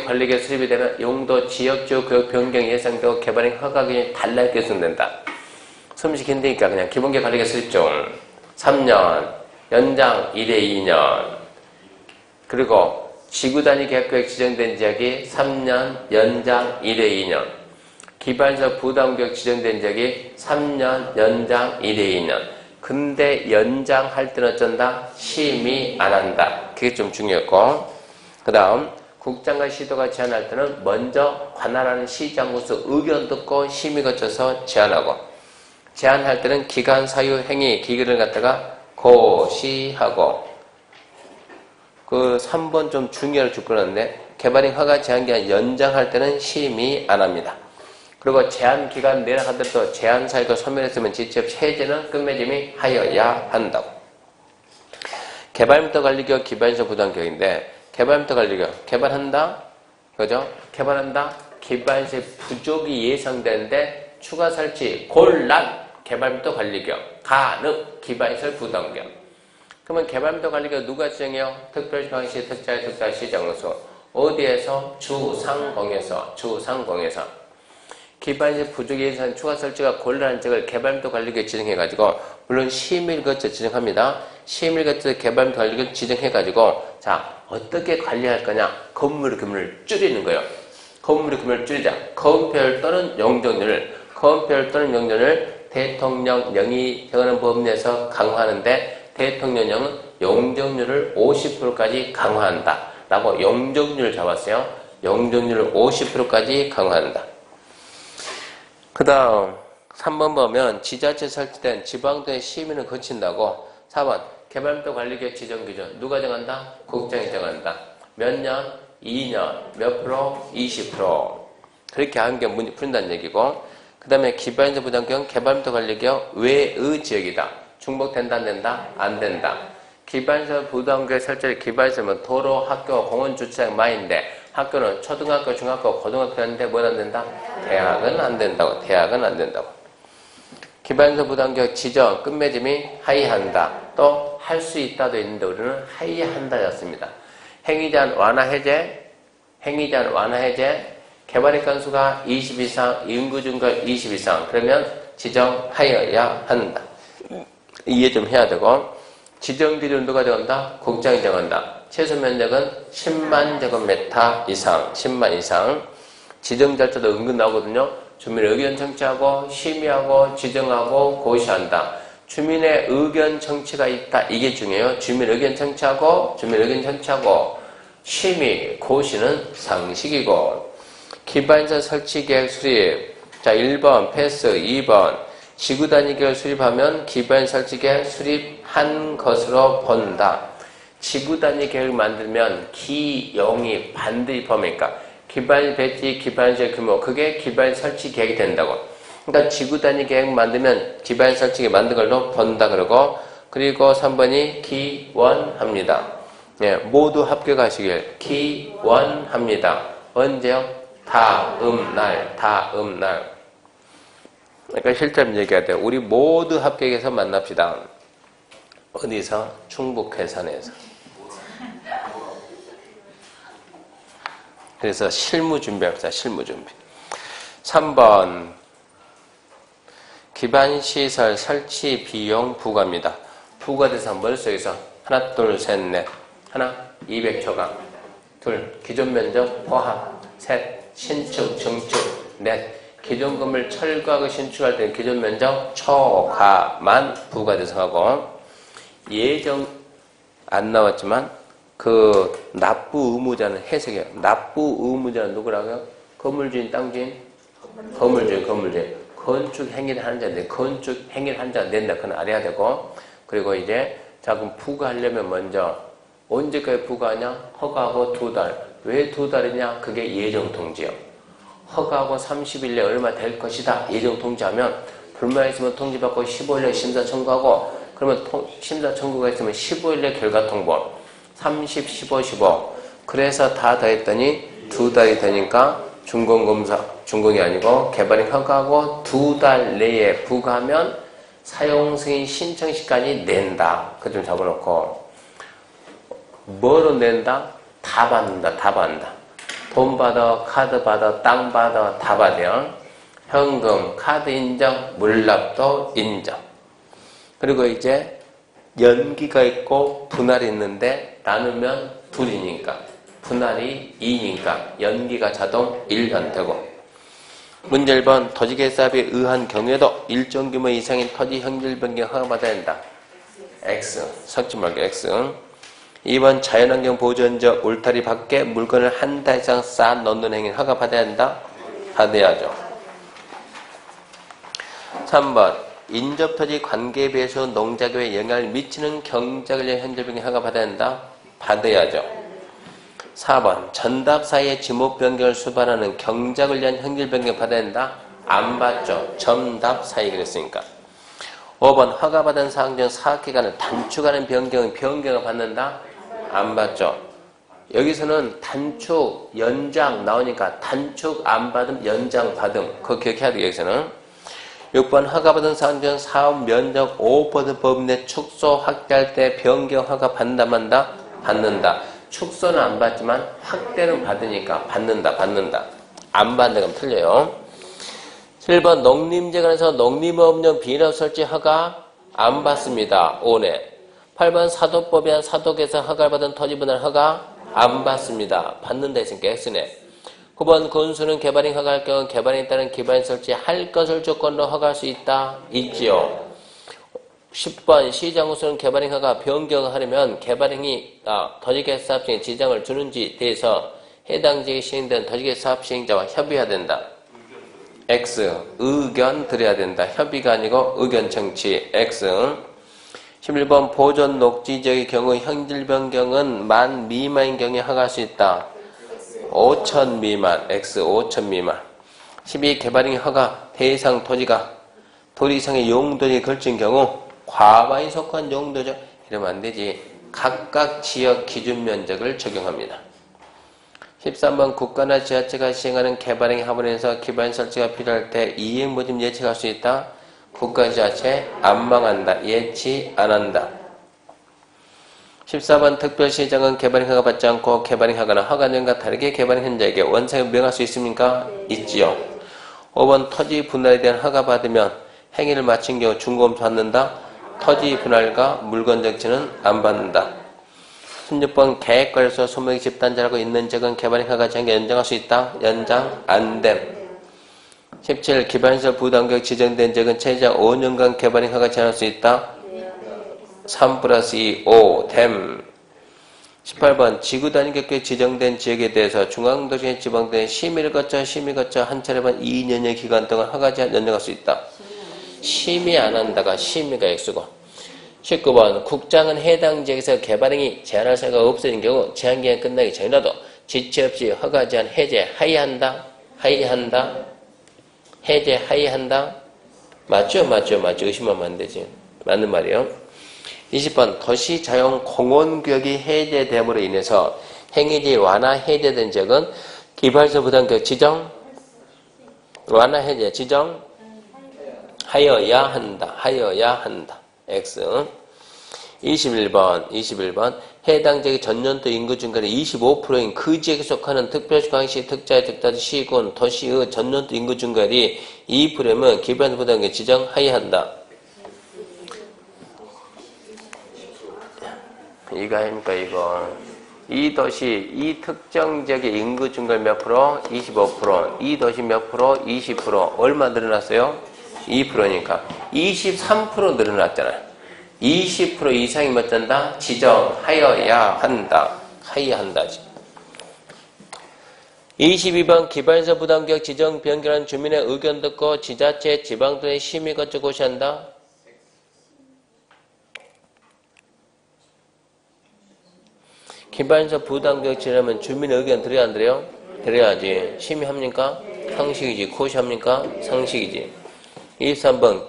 관리계획 수립이 되면 용도 지역주 구역 변경이 예상되고 개발행 허가기준이 달라게 결정된다. 숨쉬기 힘드니까 그냥 기본계획 관리계획 수립 중 3년. 연장 1회 2년. 그리고 지구단위 계획구역 지정된 지역이 3년 연장 1회 2년. 기반서 부담구역 지정된 지역이 3년 연장 1회 2년. 근데 연장할 때는 어쩐다? 심의 안 한다. 그게 좀 중요했고. 그 다음 국장과 시도가 제한할 때는 먼저 관할하는 시장으로서 의견 듣고 심의 거쳐서 제한하고, 제한할 때는 기간, 사유, 행위, 기간을 갖다가 고시하고. 그 3번 좀 중요할 줄 끊었는데 개발행 허가 제한기간 연장할 때는 심의 안 합니다. 그리고 제한기간 내려가더라도 제한사유가 소멸했으면 직접 해제는 끝맺음이 하여야 한다고. 개발부터 관리교육, 기반서 부담교육인데 개발부터 관리교육, 개발한다? 그죠? 개발한다? 기반서의 부족이 예상되는데 추가 설치, 곤란, 개발부터 관리교육, 가능, 기반시설 부담교육. 그러면 개발부터 관리교육 누가 지정해요? 특별시광시 특자시장으로서. 어디에서? 주상공에서. 기반시설 부족이 예상 추가 설치가 곤란한 지역을 개발부터 관리교육 지정해가지고, 물론 심의를 거쳐 지정합니다. 심의를 거쳐 개발부터 관리교육 지정해가지고, 자, 어떻게 관리할 거냐? 건물의 규모를 줄이는 거예요. 건물의 규모를 줄이자. 건폐율 또는 용적률을 대통령령이 정하는 법 내에서 강화하는데 대통령령은 용적률을 50%까지 강화한다. 라고 용적률을 잡았어요. 용적률을 50%까지 강화한다. 그 다음 3번 보면 지자체 설치된 지방도의 심의는 거친다고. 4번 개발부터 관리계획 지정기준 누가 정한다? 국장이 정한다. 몇 년? 2년. 몇 프로? 20%. 그렇게 한 게 문제 푼다는 얘기고, 그 다음에 기반서 부담교육, 개발부터 관리교육 외의 지역이다. 중복된다, 안 된다? 안 된다. 기반서 부담교육 설치 기반서면 도로, 학교, 공원, 주차장, 마인데 학교는 초등학교, 중학교, 고등학교 하는데 뭐 안 된다? 대학은 안 된다고. 기반서 부담교육 지정, 끝맺음이 하이한다. 또 할 수 있다도 있는데 우리는 하이한다였습니다. 행위제한 완화 해제, 개발의 건수가 20 이상, 인구증가 20 이상, 그러면 지정하여야 한다. 이해 좀 해야 되고, 지정 기준 누가 정한다? 국장이 정한다. 최소 면적은 10만 제곱미터 이상, 10만 이상. 지정 절차도 은근 나오거든요. 주민 의견 청취하고, 심의하고, 지정하고, 고시한다. 주민의 의견 청취가 있다. 이게 중요해요. 주민 의견 청취하고, 심의, 고시는 상식이고. 기반서 설치계획 수립. 자, 1번 패스, 2번 지구단위 계획 수립하면 기반서 설치계획 수립한 것으로 본다. 지구 단위 계획을 만들면 기영이 반드시 포함하니까 기반 배치, 기반시설 규모, 그게 기반 설치 계획이 된다고. 그러니까 지구 단위 계획 만들면 기반 설치 계획 만든 걸로 본다 그러고, 그리고 3번이 기원합니다. 예, 모두 합격하시길 기원합니다. 언제요? 다음 날. 그러니까 실전 얘기해야 돼요. 우리 모두 합격해서 만납시다. 어디서? 충북해산에서. 그래서 실무 준비합시다. 실무 준비. 3번 기반시설 설치 비용 부과입니다. 부과돼서 머릿속에서 하나 둘 셋 넷 하나 200초가 둘 기존 면적 포함 셋 신축 증축 넷 기존 건물 철거하고 신축할 때 기존 면적 초과만 부과돼서 하고, 예정 안 나왔지만 그 납부 의무자는 해석해요. 납부 의무자는 누구라고요? 건물주인, 땅주인? 건물주인. 건축 행위를 하는 자인데 건축 행위를 하는 자가 된다. 그건 알아야 되고, 그리고 이제 자 그럼 부과하려면 먼저 언제까지 부과하냐? 허가하고 2달. 왜 2달이냐? 그게 예정 통지요. 허가하고 30일 내에 얼마 될 것이다. 예정 통지하면 불만 있으면 통지받고 15일 내에 심사 청구하고, 그러면 심사 청구가 있으면 15일 내에 결과 통보. 30, 15, 15. 그래서 다 더했더니 2달이 되니까 준공검사, 준공이 아니고 개발인 허가하고 2달 내에 부과하면 사용승인 신청 시간이 낸다. 그거 좀 잡아놓고. 뭐로 낸다? 다 받는다. 돈 받아, 카드 받아, 땅 받아, 다 받아요. 현금, 카드 인정, 물납도 인정. 그리고 이제 연기가 있고 분할이 있는데 나누면 둘이니까 분할이 2니까 연기가 자동 1년 되고. 문제 1번 토지개 사업에 의한 경우에도 일정 규모 이상인 토지 형질 변경 허가받아야 한다. X. 섞지 말고 X. 2번 자연환경 보존적 울타리 밖에 물건을 한 달 이상 쌓아 넣는 행위를 허가받아야 한다. 받아야죠. 3번 인접토지 관계에 비해서 농작업에 영향을 미치는 경작을 위한 현질 변경 허가받아야 한다. 받아야죠. 4번 전답 사이에 지목 변경을 수반하는 경작을 위한 형질 변경 받아야 한다. 안 받죠. 전답 사이 그랬으니까. 5번 허가받은 사항 중 사업기간을 단축하는 변경을 받는다. 안 받죠. 여기서는 단축, 연장 나오니까 단축 안 받음, 연장 받음. 그거 기억해야 돼요. 여기서는. 6번 허가받은 사항 중 사업 면적 5% 범위 내 축소 확대할 때 변경 허가 받는다 만다? 받는다. 축소는 안 받지만 확대는 받으니까 받는다. 안 받는 건 틀려요. 7번 농림재관에서 농림업용 비인업 설치 허가 안 받습니다. 5네. 8번 사도법에 의한 사도개선 허가를 받은 토지 분할 허가 안 받습니다. 받는다 했으니까 X네. 9번 건수는 개발인 허가할 경우 개발인에 따른 기반 설치 할 것을 조건으로 허가할 수 있다. 있지요. 10번 시장우수는 개발인 허가 변경을 하려면 개발인이 토지개발 사업 시행에 지장을 주는지에 대해서 해당 지역에 시행된 토지개발 사업 시행자와 협의해야 된다. X. 의견 드려야 된다. 협의가 아니고 의견 청취. X. 11번 보존 녹지 지역의 경우 형질 변경은 만 미만인 경우에 허가할 수 있다. 5천 미만. X. 5천 미만. 12. 개발인 허가 대상 토지가 도리 이상의 용도에 걸친 경우 과반이 속한 용도적 이러면 안 되지. 각각 지역 기준 면적을 적용합니다. 13번 국가나 지자체가 시행하는 개발행위 하원에서 기반 설치가 필요할 때 이행 모집 예측할 수 있다. 국가 지자체 안 망한다. 예치 안 한다. 14번 특별시장은 개발행 허가 받지 않고 개발행 하거나 허가 내용과 다르게 개발행 현장에게 원상을 명할 수 있습니까? 있지요. 5번 토지 분할에 대한 허가 받으면 행위를 마친 경우 준공금 받는다. 토지 분할과 물건 정치는 안 받는다. 16번 계획관리소 소모기 집단지라고 있는 지역은 개발행 허가 제한기 연장할 수 있다. 연장 안 됨. 17. 기반시설 부담구역 지정된 지역은 최장 5년간 개발행 허가 제한할 수 있다. 3+2 5 됨. 18번 지구 단위 격에 지정된 지역에 대해서 중앙도시에 지방된 심의를 거쳐 한 차례만 2년여 기간 동안 허가 제한 연장할 수 있다. 심의 안 한다가 심의가 X고 19번 국장은 해당 지역에서 개발행위 제한할 사유가 없어진 경우 제한기간 끝나기 전이라도 지체 없이 허가 제한 해제 하이한다. 하이한다. 해제 하이한다. 맞죠? 의심하면 안 되지. 맞는 말이에요. 20번 도시 자용 공원구역이 해제됨으로 인해서 행위지 완화 해제된 지역은 기발서 부담구역 지정 완화 해제 지정 하여야 한다. X. 21번 해당 지역의 전년도 인구 증가율이 25%인 그 지역에 속하는 특별시, 광시, 특자의 특다시, 시군, 도시의 전년도 인구 증가율이 2%면 기반서 부담구역 지정 하여한다. 이거 아닙니까 이거. 이 도시, 이 특정 지역의 인구 증가율 몇 프로? 25%. 이 도시 몇 프로? 20%. 얼마 늘어났어요? 2%니까. 23% 늘어났잖아요. 20% 이상이 몇 잔다? 지정하여야 한다. 하여야 한다지. 22번 기반서 부담구역 지정 변경한 주민의 의견 듣고 지자체 지방도의 심의 거쳐 고시한다. 기반서 부담구역 지정하면 주민의 의견 드려야 안 드려요? 드려야지. 심의합니까? 상식이지. 고시합니까? 상식이지. 23번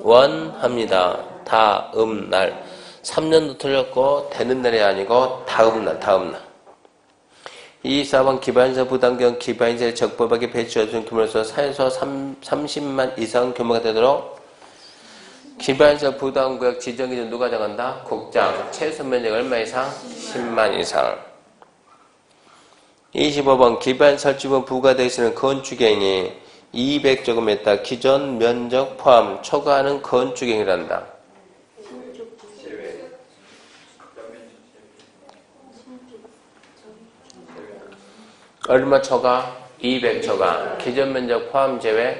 기원합니다. 다음날. 3년도 틀렸고 되는 날이 아니고 다음날. 24번 기반서 부담구역 기반서의 적법하게 배치해준 규모로서 사에서 30만 이상 규모가 되도록 기반서 부담구역 지정 기준 누가 정한다? 국장. 최소 면적 얼마 이상? 10만 이상. 25번 기반 설치부 부과되어 있는 건축행위 200제곱미터 기존 면적 포함 초과하는 건축행위란다. 얼마 초과? 200초과. 기존 면적 포함 제외?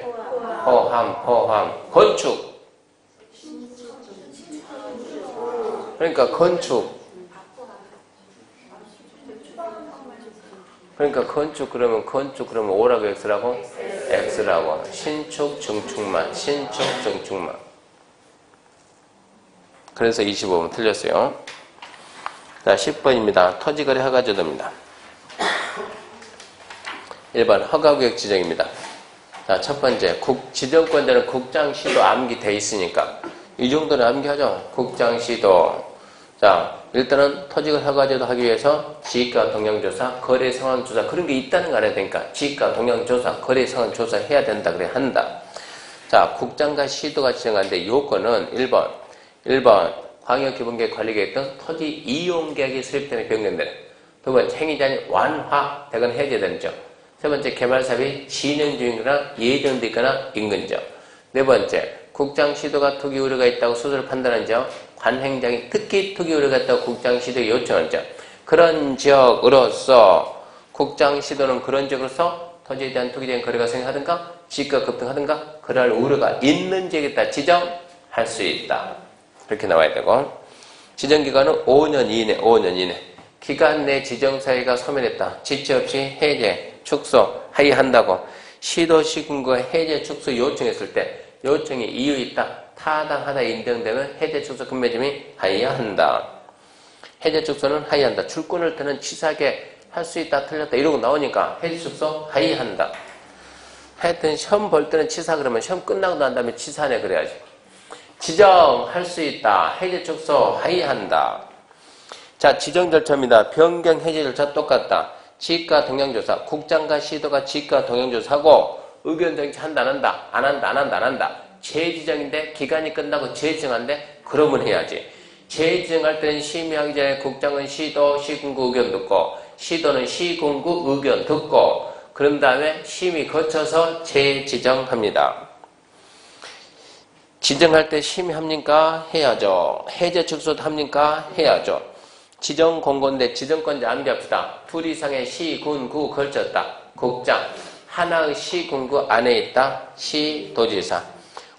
포함. 건축. 그러니까 건축 그러면 O라고 X라고? X라고. 신축 증축만. 그래서 25번 틀렸어요. 자, 10번입니다. 토지거래 허가제도입니다. 1번 허가구역 지정입니다. 자, 첫 번째 지정권자는 국장, 시도 암기돼 있으니까 이 정도는 암기하죠. 국장, 시도. 자, 일단은 토지거래 허가제도 하기 위해서 지가 동향조사, 거래 상황조사 그런 게 있다는 거 알아야 되니까 지가 동향조사, 거래 상황조사 해야 된다 그래 한다. 자, 국장과 시도가 지정하는데 요건은 1번 광역기본계획 관리계획 등 토지 이용계획이 수립되는 변경되는. 두 번째 행위자는 완화 되거나 해제되는 점. 세 번째 개발사업이 진행 중이거나 예정돼 있거나 인근적. 네 번째 국장, 시도가 투기 우려가 있다고 스스로 판단한 점. 관행장이 특히 투기 우려가 있다고 국장, 시도에 요청한 점. 그런 지역으로서 국장, 시도는 그런 지역으로서 토지에 대한 투기적인 거래가 생겨하든가 지가 급등하든가 그럴 우려가 있는 지역에 따라 지정할 수 있다. 이렇게 나와야 되고 지정기간은 5년 이내. 기간 내 지정사유가 소멸했다. 지체 없이 해제, 축소, 하이한다고 시도, 시군구가 해제, 축소 요청했을 때 요청이 이유 있다. 타당하다 인정되면 해제, 축소 금매점이 하이한다. 해제, 축소는 하이한다. 출권을 때는 치사하게 할 수 있다, 틀렸다 이러고 나오니까 해제, 축소 하이한다. 하여튼 시험 볼 때는 치사 그러면 시험 끝나고 난 다음에 치사네 그래야지. 지정할 수 있다. 해제, 축소 하이한다. 자, 지정 절차입니다. 변경, 해제 절차 똑같다. 지가 동향조사, 국장과 시도가 지가 동향조사하고 의견 정치한다 안 한다. 재지정인데 기간이 끝나고 재지정한데 그러면 해야지. 재지정할 때는 심의하기 전에 국장은 시도, 시군구 의견 듣고 시도는 시군구 의견 듣고 그런 다음에 심의 거쳐서 재지정합니다. 지정할 때 심의합니까? 해야죠. 해제 축소도 합니까? 해야죠. 지정 공고인데 지정권자 암기합시다. 둘 이상의 시, 군, 구 걸쳤다. 국장. 하나의 시, 군구 안에 있다. 시도지사.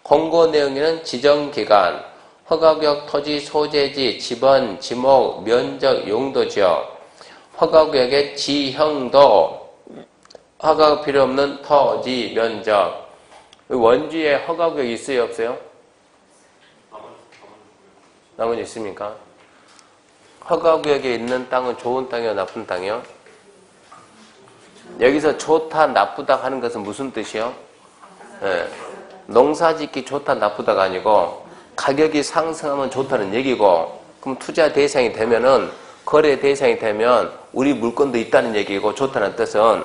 공고 내용에는 지정기간, 허가구역 토지 소재지, 지번, 지목, 면적, 용도지역, 허가구역의 지형도, 허가가 필요 없는 토지, 면적. 원주에 허가구역 있어요? 없어요? 나온 거 있습니까? 허가구역에 있는 땅은 좋은 땅이요, 나쁜 땅이요? 여기서 좋다, 나쁘다 하는 것은 무슨 뜻이요? 예, 농사짓기 좋다, 나쁘다가 아니고 가격이 상승하면 좋다는 얘기고, 그럼 투자 대상이 되면은, 거래 대상이 되면 우리 물건도 있다는 얘기고, 좋다는 뜻은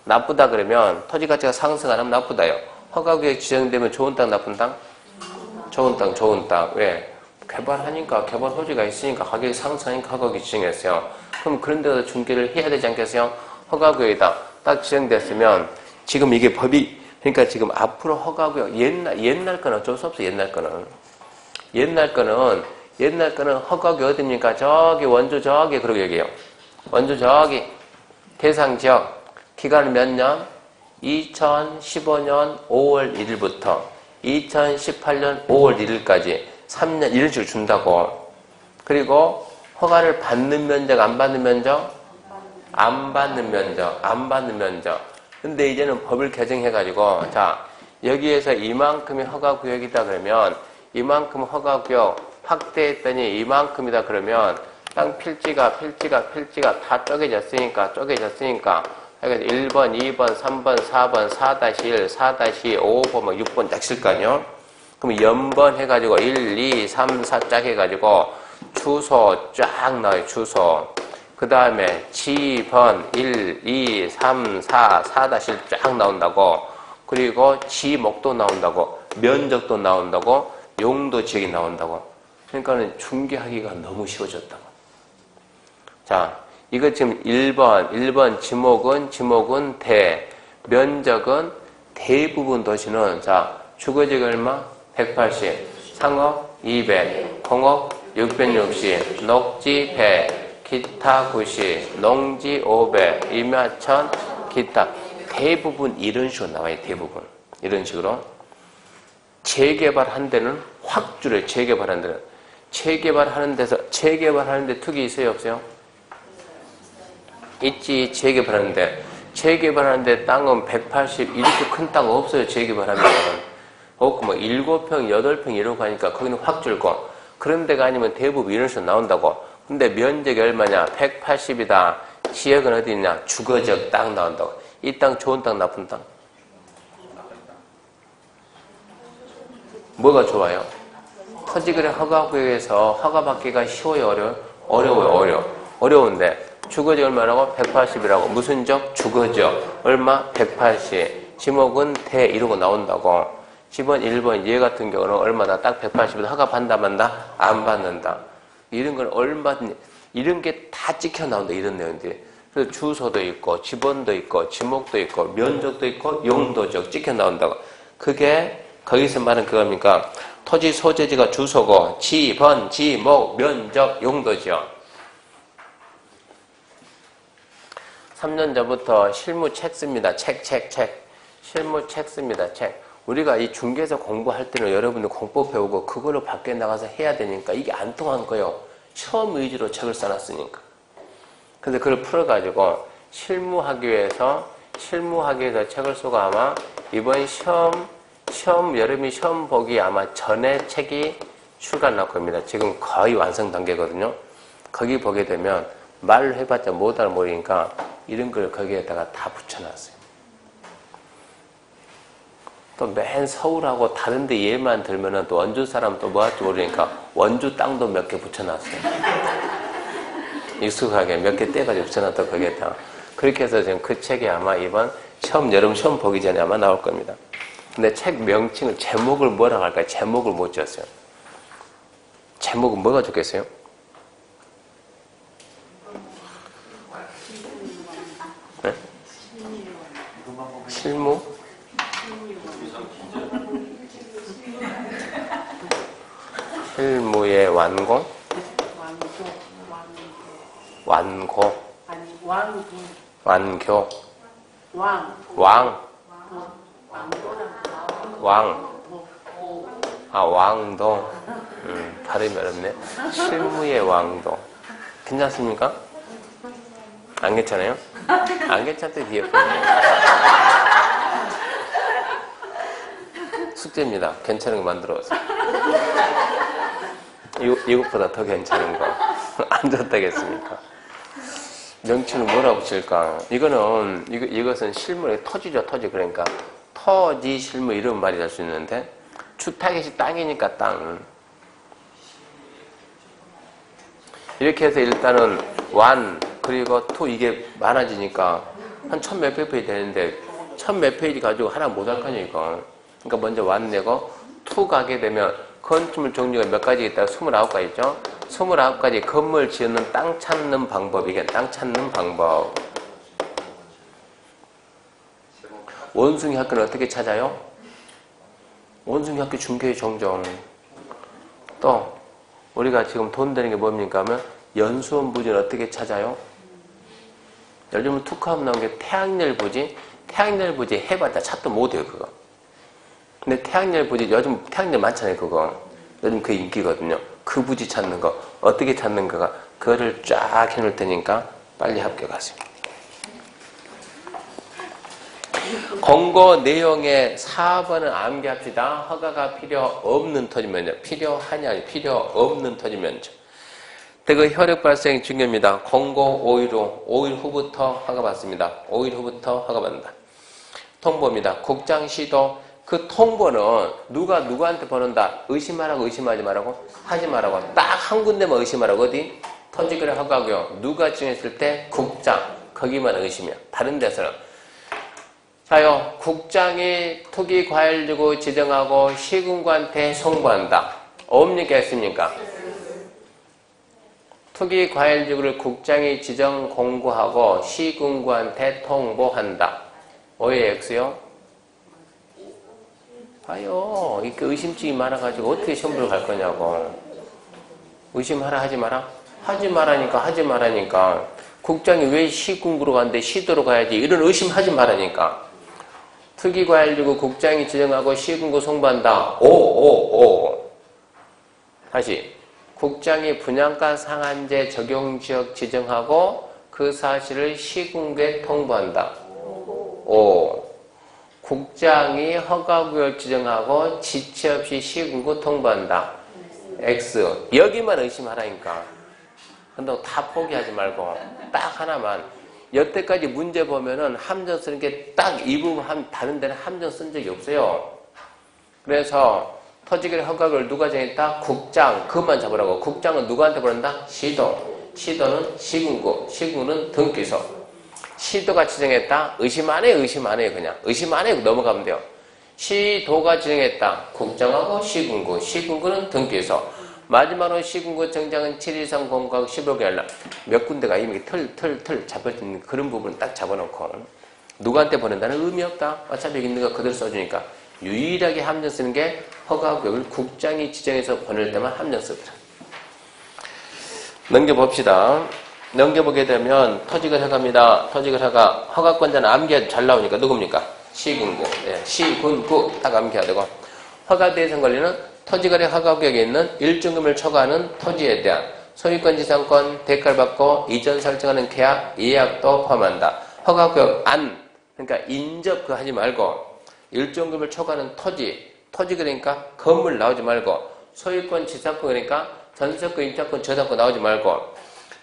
나쁘다 그러면 토지 가치가 상승 안 하면 나쁘다요. 허가구역에 지정되면 좋은 땅, 나쁜 땅? 좋은 땅, 좋은 땅. 왜? 개발하니까, 개발 소지가 있으니까 가격이 상승하니까 허가구역에 지정했어요. 그럼 그런 데서 중개를 해야 되지 않겠어요? 허가구역이다. 딱 지정됐으면 지금 이게 법이, 그러니까 지금 앞으로 허가구역, 옛날 거는 어쩔 수 없어, 옛날 거는. 옛날 거는 허가구역 어딥니까? 저기 원주 저기 그러고 얘기해요. 원주 저기 대상 지역 기간은 몇 년? 2015년 5월 1일부터 2018년 5월 1일까지 3년 이런 식으로 준다고. 그리고 허가를 받는 면적, 안 받는 면적? 안 받는 면적, 안 받는 면적. 근데 이제는 법을 개정해가지고, 자, 여기에서 이만큼이 허가구역이다 그러면, 이만큼 허가구역 확대했더니 이만큼이다 그러면, 땅 필지가 다 쪼개졌으니까, 1번, 2번, 3번, 4번, 4-1, 4-2, 5번, 6번 딱 쓸 거 아니요? 그럼 연번 해가지고 1, 2, 3, 4 쫙 해가지고 주소 쫙 나와요, 주소. 그 다음에 지번 1, 2, 3, 4, 4-1 쫙 나온다고. 그리고 지목도 나온다고. 면적도 나온다고. 용도 지역이 나온다고. 그러니까는 중개하기가 너무 쉬워졌다고. 자, 이거 지금 1번 지목은 대, 면적은 대부분 도시는, 자, 주거지가 얼마? 180, 상업 200, 공업 660, 녹지 100, 기타 90, 농지 500, 임야 1000, 기타. 대부분 이런 식으로 나와요, 대부분. 이런 식으로. 재개발한 데는 확 줄여요, 재개발한 데는. 재개발하는데 특이 있어요, 없어요? 있지, 재개발하는데 땅은 180, 이렇게 큰 땅 없어요, 재개발하면. 없고, 뭐, 7평, 8평 이러고 가니까 거기는 확 줄고. 그런 데가 아니면 대부분 이런 식으로 나온다고. 근데 면적이 얼마냐? 180이다. 지역은 어디 있냐? 주거지역 딱 나온다고. 이 땅 좋은 땅, 나쁜 땅? 뭐가 좋아요? 토지거래 허가구역에서 허가받기가 쉬워요, 어려워요? 어려운데. 주거지역 얼마라고? 180이라고. 무슨 적? 주거지역. 얼마? 180. 지목은 대 이러고 나온다고. 지번 1번 얘 같은 경우는 얼마다? 딱 180이다. 허가 받는다, 만다? 안 받는다. 이런 건 얼마든지, 이런 게 다 찍혀 나온다, 이런 내용들이. 그래서 주소도 있고, 지번도 있고, 지목도 있고, 면적도 있고, 용도적 찍혀 나온다고. 그게, 거기서 말하는 그겁니까? 토지 소재지가 주소고, 지번, 지목, 면적, 용도죠. 3년 전부터 실무 책 씁니다. 책. 실무 책 씁니다. 책. 우리가 이 중개에서 공부할 때는 여러분들 공법 배우고 그걸로 밖에 나가서 해야 되니까 이게 안 통한 거예요. 처음 의지로 책을 써놨으니까. 근데 그걸 풀어가지고 실무하기 위해서 책을 쓰고 아마 이번 여름이 시험 보기 아마 전에 책이 출간 날 겁니다. 지금 거의 완성 단계거든요. 거기 보게 되면 말을 해봤자 못 알아보니까 이런 걸 거기에다가 다 붙여놨어요. 또 맨 서울하고 다른데 얘만 들면은 또 원주 사람 또 뭐 할지 모르니까 원주 땅도 몇 개 붙여놨어요. 익숙하게 몇 개 떼가지고 붙여놨다 거기에다. 그렇게 해서 지금 그 책이 아마 이번 여름 시험 보기 전에 아마 나올 겁니다. 근데 책 명칭을, 제목을 뭐라고 할까요? 제목을 못 지었어요. 제목은 뭐가 좋겠어요? 네? 실무? 실무의 완공? 완고? 완교? 왕도. 발음이 어렵네. 실무의 왕도. 괜찮습니까? 안 괜찮아요? 안 괜찮대, 뒤에 보면. 숙제입니다. 괜찮은 거 만들어왔어요. 이것보다 더 괜찮은 거. 안 좋다겠습니까? 명칭을 뭐라고 붙일까? 이것은 실물의 토지죠, 토지. 그러니까, 토지, 실물 이런 말이 될 수 있는데, 주타겟이 땅이니까 땅. 이렇게 해서 일단은 완, 그리고 투 이게 많아지니까 한 1000몇백 페이지 되는데, 1000몇 페이지 가지고 하나 못할 거냐, 이거. 그러니까 먼저 완 내고, 투 가게 되면, 건축물 종류가 몇 가지 있다가 29가지 있죠? 29가지 건물 지으는 땅 찾는 방법. 이게 땅 찾는 방법. 원숭이 학교는 어떻게 찾아요? 원숭이 학교 중개의 정정. 또 우리가 지금 돈 되는 게 뭡니까 하면 연수원 부지는 어떻게 찾아요? 예를 들면 툭하면 나온 게 태양열 부지. 태양열 부지 해봤자 찾도 못해요, 그거. 근데 태양열 부지, 요즘 태양열 많잖아요, 그거. 요즘 그 인기거든요. 그 부지 찾는 거, 어떻게 찾는 거가, 그거를 쫙 해놓을 테니까 빨리 합격하세요. 공고 내용의 4번은 암기합시다. 허가가 필요 없는 토지 면적. 필요하냐, 아니 필요 없는 토지 면적. 대거 혈액 발생이 중요합니다. 공고 5일 후, 5일 후부터 허가 받습니다. 5일 후부터 허가 받는다. 통보입니다. 국장 시도. 그 통보는 누가 누구한테 보낸다? 의심하라고 의심하지 말라고? 하지 말라고. 딱 한 군데만 의심하라고. 어디? 토지거래 허가고요. 누가 지정했을 때? 국장. 거기만 의심이야. 다른 데서는. 자요. 국장이 투기과열지구 지정하고 시군구한테 송부한다. 없니까 있습니까? 투기과열지구를 국장이 지정 공고하고 시군구한테 통보한다. 오해 X요? 봐요. 이렇게 의심증이 많아가지고 어떻게 시험을 갈 거냐고. 의심하라 하지 마라? 하지 말라니까 하지 말라니까. 국장이 왜 시군구로 가는데 시도로 가야지. 이런 의심하지 말라니까. 투기과열지구 국장이 지정하고 시군구 송부한다. 오. 다시. 국장이 분양가 상한제 적용지역 지정하고 그 사실을 시군구에 통보한다. 오. 국장이 허가구역 지정하고 지체 없이 시군구 통보한다. X. 여기만 의심하라니까. 근데 다 포기하지 말고 딱 하나만. 여태까지 문제 보면은 함정 쓰는 게 딱 이 부분, 다른 데는 함정 쓴 적이 없어요. 그래서 토지거래 허가구를 누가 정했다? 국장. 그것만 잡으라고. 국장은 누구한테 보낸다? 시도. 시도는 시군구. 시군구는 등기소. 시도가 지정했다? 의심 안 해요, 의심 안 해요, 그냥. 의심 안 해요, 넘어가면 돼요. 시도가 지정했다. 국장하고 시군구. 시군구는 등기소. 마지막으로 시군구 정장은 7일 이상 공고하고 15개월 날. 몇 군데가 이미 털 잡혀있는 그런 부분을 딱 잡아놓고. 누구한테 보낸다는 의미 없다. 어차피 있는 거 그대로 써주니까. 유일하게 함정 쓰는 게 허가구역을 국장이 지정해서 보낼 때만 함정 쓰더라. 넘겨봅시다. 넘겨보게 되면 토지거래 허가입니다. 토지거래 허가. 허가권자는 암기해도 잘 나오니까 누굽니까? 시군구. 네, 시군구 딱 암기해야 되고. 허가 대상 권리는 토지거래 허가구역에 있는 일정 금을 초과하는 토지에 대한 소유권 지상권 대가를 받고 이전 설정하는 계약, 예약도 포함한다. 허가구역 안. 그러니까 인접 그거 하지 말고 일정 금을 초과하는 토지 그러니까 건물 나오지 말고 소유권 지상권 그러니까 전세권, 임차권, 저당권 나오지 말고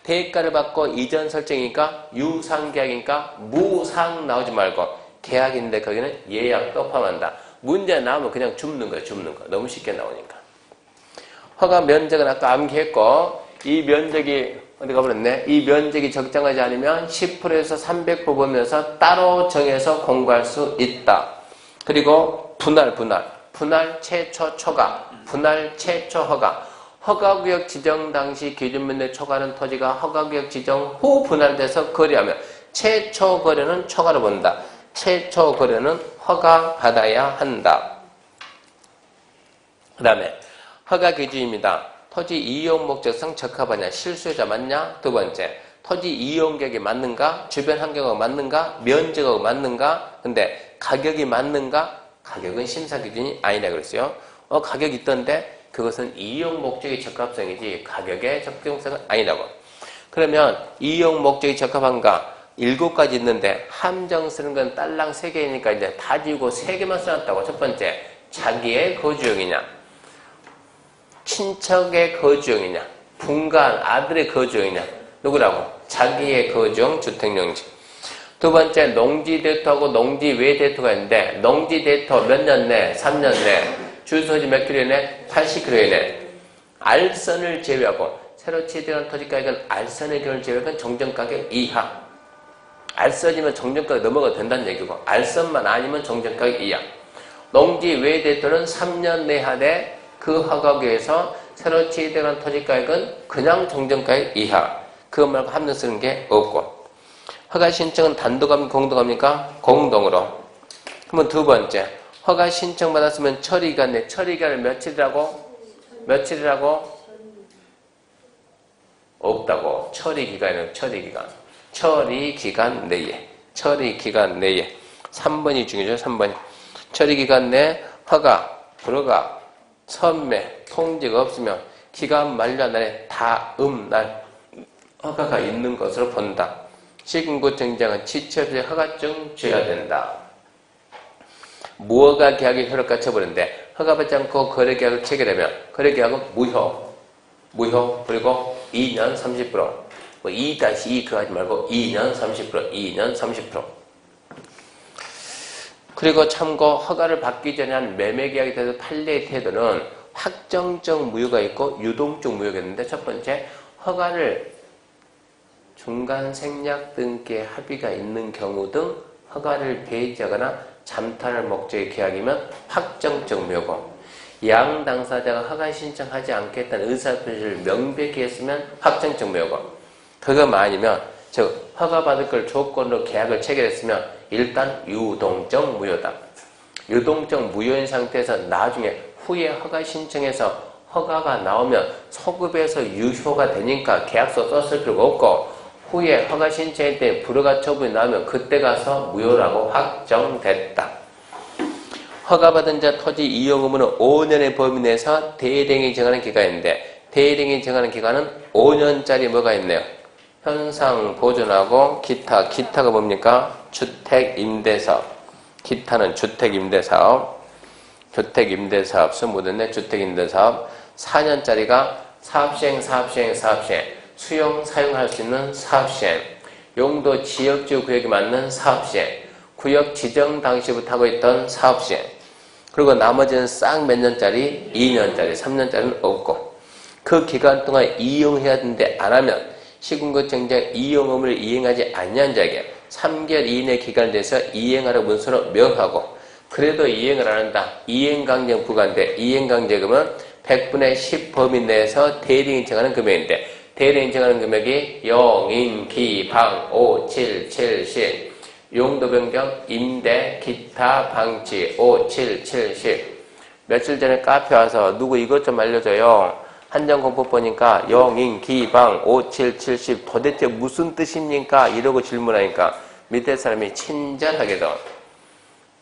대가를 받고 이전 설정이니까 유상계약이니까 무상 나오지 말고 계약인데 거기는 예약도 포함한다. 문제 나오면 그냥 줍는 거야. 너무 쉽게 나오니까. 허가 면적은 아까 암기했고 이 면적이 어디 가버렸네. 이 면적이 적정하지 않으면 10%에서 300% 보면서 따로 정해서 공고할 수 있다. 그리고 분할 최초 초과 분할 최초 허가 허가구역 지정 당시 기준면적 초과하는 토지가 허가구역 지정 후 분할돼서 거래하면 최초 거래는 초과로 본다. 최초 거래는 허가 받아야 한다. 그 다음에 허가 기준입니다. 토지 이용 목적상 적합하냐, 실수요자 맞냐? 두 번째, 토지 이용 계획이 맞는가? 주변 환경하고 맞는가? 면적하고 맞는가? 근데 가격이 맞는가? 가격은 심사 기준이 아니라 그랬어요. 가격이 있던데 그것은 이용 목적의 적합성이지 가격의 적정성은 아니라고. 그러면 이용 목적이 적합한가? 7가지 있는데 함정 쓰는 건 딸랑 3개니까 이제 다 지우고 3개만 써놨다고. 첫 번째, 자기의 거주역이냐. 친척의 거주용이냐, 분가한 아들의 거주용이냐, 누구라고? 자기의 거주용 주택용지. 두 번째, 농지대토하고 농지외대토가 있는데, 농지대토 몇 년 내? 3년 내. 주소지 몇 킬로 이내? 80km 이내. 알선을 제외하고, 새로 취득한 토지가격은 알선의 경우를 제외하면 정정가격 이하. 알선이면 정정가격 넘어가도 된다는 얘기고, 알선만 아니면 정정가격 이하. 농지외대토는 3년 내하되 그 허가구에서 새로 취득한 토지가격은 그냥 정정가격 이하. 그것 말고 함정 쓰는 게 없고. 허가 신청은 단독합니까? 공동합니까? 공동으로. 그러면 두 번째, 허가 신청 받았으면 처리기간 내. 처리기간을 며칠이라고? 며칠이라고? 없다고. 처리기간이라고. 처리기간. 처리기간 내에. 처리기간 내에. 3번이 중요하죠. 3번이. 처리기간 내 허가, 불허가, 선매, 통지가 없으면 기간 만료 날에 다음 날 허가가 있는 것으로 본다. 시군구 정장은 취취업체 허가증 줘야 된다. 무허가 계약의 효력과 처벌인데 허가받지 않고 거래계약을 체결하면 거래계약은 무효. 그리고 2년 30%. 뭐 2-2 그거 하지 말고 2년 30%. 2년 30%. 그리고 참고 허가를 받기 전에 한 매매계약에 대해서 판례의 태도는 확정적 무효가 있고 유동적 무효가 있는데, 첫 번째, 허가를 중간 생략 등기의 합의가 있는 경우 등 허가를 배제하거나 잠탈할 목적의 계약이면 확정적 무효고, 양 당사자가 허가 신청하지 않겠다는 의사표시를 명백히 했으면 확정적 무효고, 그거 아니면 즉 허가받을 걸 조건으로 계약을 체결했으면 일단 유동적 무효다. 유동적 무효인 상태에서 나중에 후에 허가 신청해서 허가가 나오면 소급해서 유효가 되니까 계약서 썼을 필요가 없고, 후에 허가 신청할 때 불허가 처분이 나오면 그때 가서 무효라고 확정됐다. 허가받은 자 토지 이용 의무는 5년의 범위 내에서 대행이 정하는 기간인데, 대행이 정하는 기간은 5년짜리 뭐가 있네요? 현상 보존하고 기타가 뭡니까? 주택임대사업. 기타는 주택임대사업. 주택임대사업 스무드네. 주택임대사업 4년짜리가 사업시행 수용 사용할 수 있는 사업시행, 용도 지역지구 구역에 맞는 사업시행, 구역 지정 당시부터 하고 있던 사업시행. 그리고 나머지는 싹 몇 년짜리? 2년짜리, 3년짜리는 없고, 그 기간 동안 이용해야 되는데 안 하면 시군구 정장 이용 의무를 이행하지 않는 자에게 3개월 이내 기간에 대해서 이행하라고 문서로 명하고, 그래도 이행을 안 한다. 이행강제금 부과인데, 이행강제금은 100분의 10 범위 내에서 대리인이 정하는 금액인데, 대리인이 정하는 금액이 0, 인, 기, 방, 5, 7, 7, 10. 용도 변경, 임대, 기타, 방치, 5, 7, 7, 10. 며칠 전에 카페 와서 누구 이것 좀 알려줘요. 한정공법 보니까 0, 인, 기, 방, 5, 7, 7, 10 도대체 무슨 뜻입니까? 이러고 질문하니까 밑에 사람이 친절하게도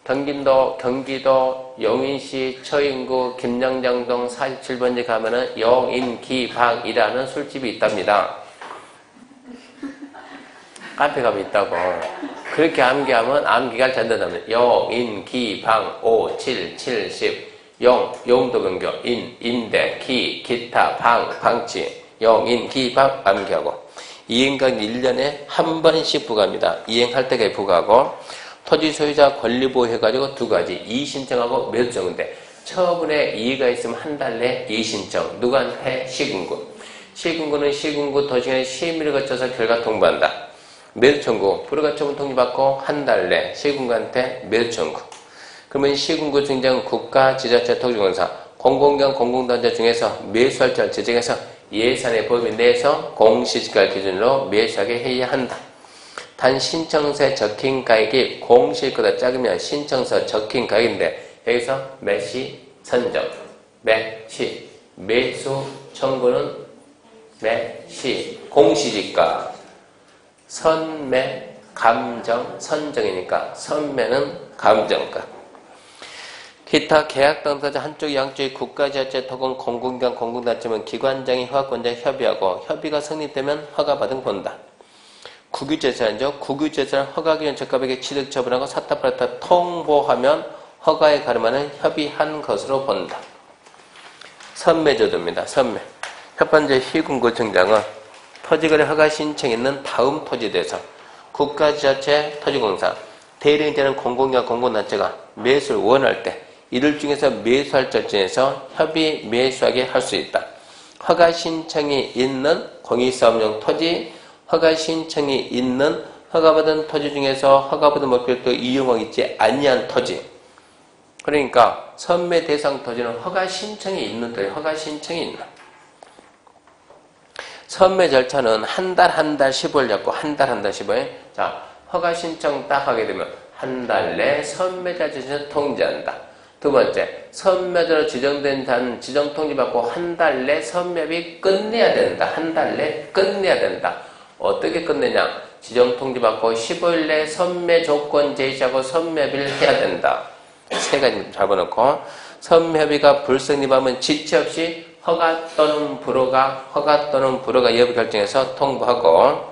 경기도 영인시 처인구 김양장동 47번지 가면은 영인기방이라는 술집이 있답니다. 카페 가면 있다고. 그렇게 암기하면 암기가 잘 된답니다. 영인기방 5, 7, 7, 10 용도 변경, 임대, 기타, 방치 영인기방 암기하고, 이행강 1년에 한 번씩 부과합니다. 이행할 때가 부과하고, 토지 소유자 권리보호 해가지고 두 가지, 이의신청하고 멸정인데, 처분에 이의가 있으면 한 달 내 이의신청. 누구한테? 시군구. 시군구는 시군구 도시의 심의를 거쳐서 결과 통보한다. 멸청구, 불허가 처분 통지받고 한 달 내 시군구한테 멸청구. 그러면 시군구 중장 국가, 지자체, 토지공사, 공공기관, 공공단체 중에서 매수할 자를 지정해서 예산의 범위 내에서 공시지가 기준으로 매수하게 해야 한다. 단 신청서에 적힌 가액이 공시일보다 작으면 신청서 적힌 가액인데, 여기서 매시 선정, 매시 매수 청구는 매시 공시지가, 선매 감정 선정이니까 선매는 감정가. 기타 계약 당사자 한쪽 양쪽의 국가지자체 토건 공공기관 공공단체면 기관장이 허가권자에 협의하고, 협의가 성립되면 허가받은 본다. 국유재산이죠. 국유재산을 허가기준 적합하게 취득 처분하고 사타팔타 통보하면 허가에 가름하는 협의한 것으로 본다. 선매제도입니다. 선매. 첫 번째 시군구청장은 토지거래 허가 신청이 있는 다음 토지대에서 국가지자체 토지공사, 대리인되는 공공기관 공공단체가 매수를 원할 때 이들 중에서 매수할 절정에서 협의 매수하게 할 수 있다. 허가 신청이 있는 공익사업용 토지, 허가 신청이 있는 허가받은 토지 중에서 허가받은 목표를 이용하고 있지 아니한 토지. 그러니까 선매 대상 토지는 허가 신청이 있는 토지, 허가 신청이 있는. 선매 절차는 한 달 15일 잡고 한 달 15일. 자, 허가 신청 딱 하게 되면 한 달 내 선매자 지정을 통지한다. 두 번째, 선매자로 지정된 단 지정 통지받고 한 달 내 선매비 끝내야 된다. 한 달 내 끝내야 된다. 어떻게 끝내냐? 지정 통지받고 15일 내 선매 조건 제시하고 선매비를 해야 된다. 세 가지 잡아놓고 선매비가 불성립하면 지체 없이 허가 또는 불허가 여부 결정해서 통보하고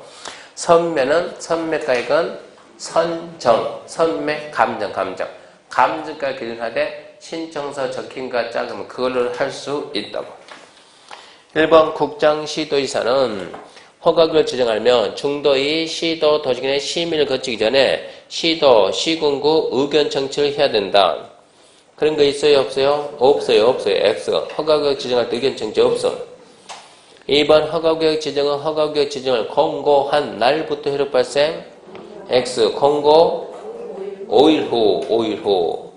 선매는 선매가액은 선정, 선매, 감정가 기준하되 신청서 적힌 것 작으면 그걸로 할 수 있다고. 1번 국장시도지사는 허가구역을 지정하려면 중도의 시도 도시군의 심의를 거치기 전에 시도, 시군구 의견 청취를 해야 된다. 그런 거 있어요? 없어요? 없어요. X. 허가구역 지정할 때 의견 청취 없어. 2번 허가구역 지정은 허가구역 지정을 공고한 날부터 효력 발생. X. 공고 5일 후.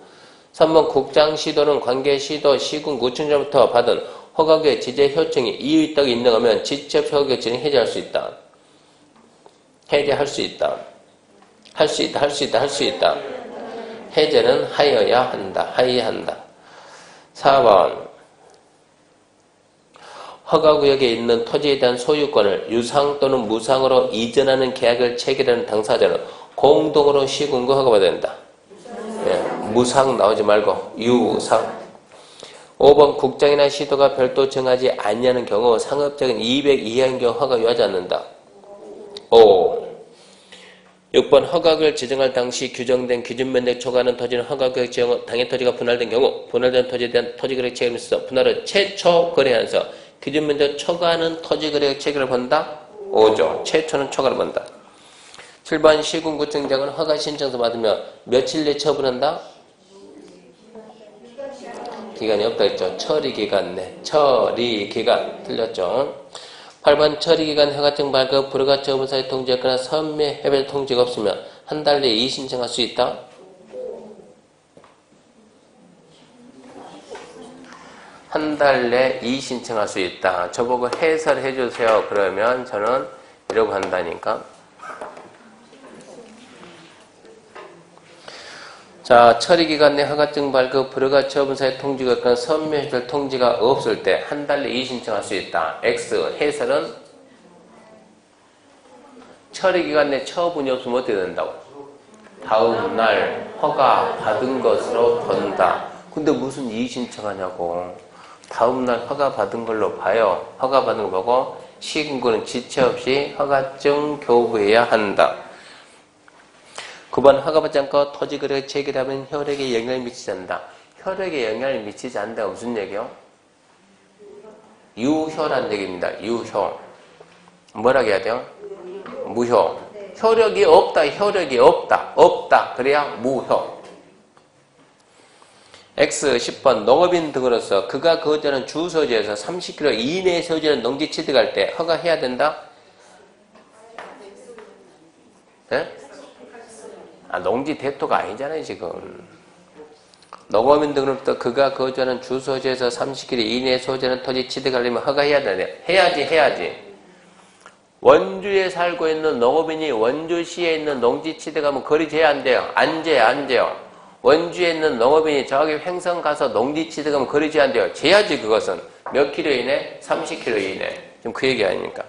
3번 국장시도는 관계시도, 시군구청장부터 받은 허가구역 지제 효청이 이유 있다고 인정하면 직접 허가구역 지정 해제할 수 있다. 해제할 수 있다. 할 수 있다. 해제는 하여야 한다. 4번 허가구역에 있는 토지에 대한 소유권을 유상 또는 무상으로 이전하는 계약을 체결하는 당사자는 공동으로 시군구 허가받아야 된다. 예, 무상 나오지 말고 유상. 5번 국장이나 시도가 별도 정하지 아니하는 경우 상업적인 200 이하인 경우 허가 요하지 않는다. 6번 허가구역을 지정할 당시 규정된 기준면적 초과하는 토지는 허가구역 지정 당해 토지가 분할된 경우 분할된 토지에 대한 토지거래 책임을 있어 분할을 최초 거래하면서 기준면적 초과하는 토지거래 체결을 본다. 5조. 최초는 초과를 본다. 7번 시군구청장은 허가 신청서 받으면 며칠 내에 처분한다. 기간이 없다 했죠. 처리기간 내. 처리기간. 틀렸죠. 8번 처리기간 허가증 발급 불허가 처분사에 통지했거나 선매 해별 통지가 없으면 한 달 내에 이의신청할 수 있다. 한 달 내에 이의신청할 수 있다. 저보고 해설해 주세요. 그러면 저는 이러고 한다니까. 자, 처리기간 내 허가증 발급 불허가 처분사에 통지가 없거나 선매 해별 통지가 없을 때 한 달 내에 이의신청할 수 있다. X. 해설은 처리기간 내 처분이 없으면 어떻게 된다고? 다음 날 허가 받은 것으로 본다. 근데 무슨 이의신청하냐고. 다음 날 허가 받은 걸로 봐요. 허가 받은 거 보고 시군구는 지체 없이 허가증 교부해야 한다. 9번 허가받지 않고 토지거래 체결하면 혈액에 영향을 미치지 않는다. 혈액에 영향을 미치지 않는다. 무슨 얘기요? 유효란 얘기입니다. 유효. 뭐라고 해야 돼요? 무효. 혈액이 없다. 없다. 그래야 무효. X 10번 농업인 등으로서 그가 거주하는 주소지에서 30km 이내에 소지하는 농지 취득할 때 허가해야 된다? 네? 농지 대토가 아니잖아요, 지금. 농업인 등으로부터 그가 거주하는 주소지에서 30km 이내에 소지하는 토지 취득하려면 허가해야 되네. 해야지. 원주에 살고 있는 농업인이 원주시에 있는 농지 취득하면 거리 제한 안 돼요. 안 돼요. 원주에 있는 농업인이 저기 횡성 가서 농지 취득하면 거리 제한 안 돼요. 재야지, 그것은. 몇 킬로 이내? 30km 이내. 지금 그 얘기 아닙니까?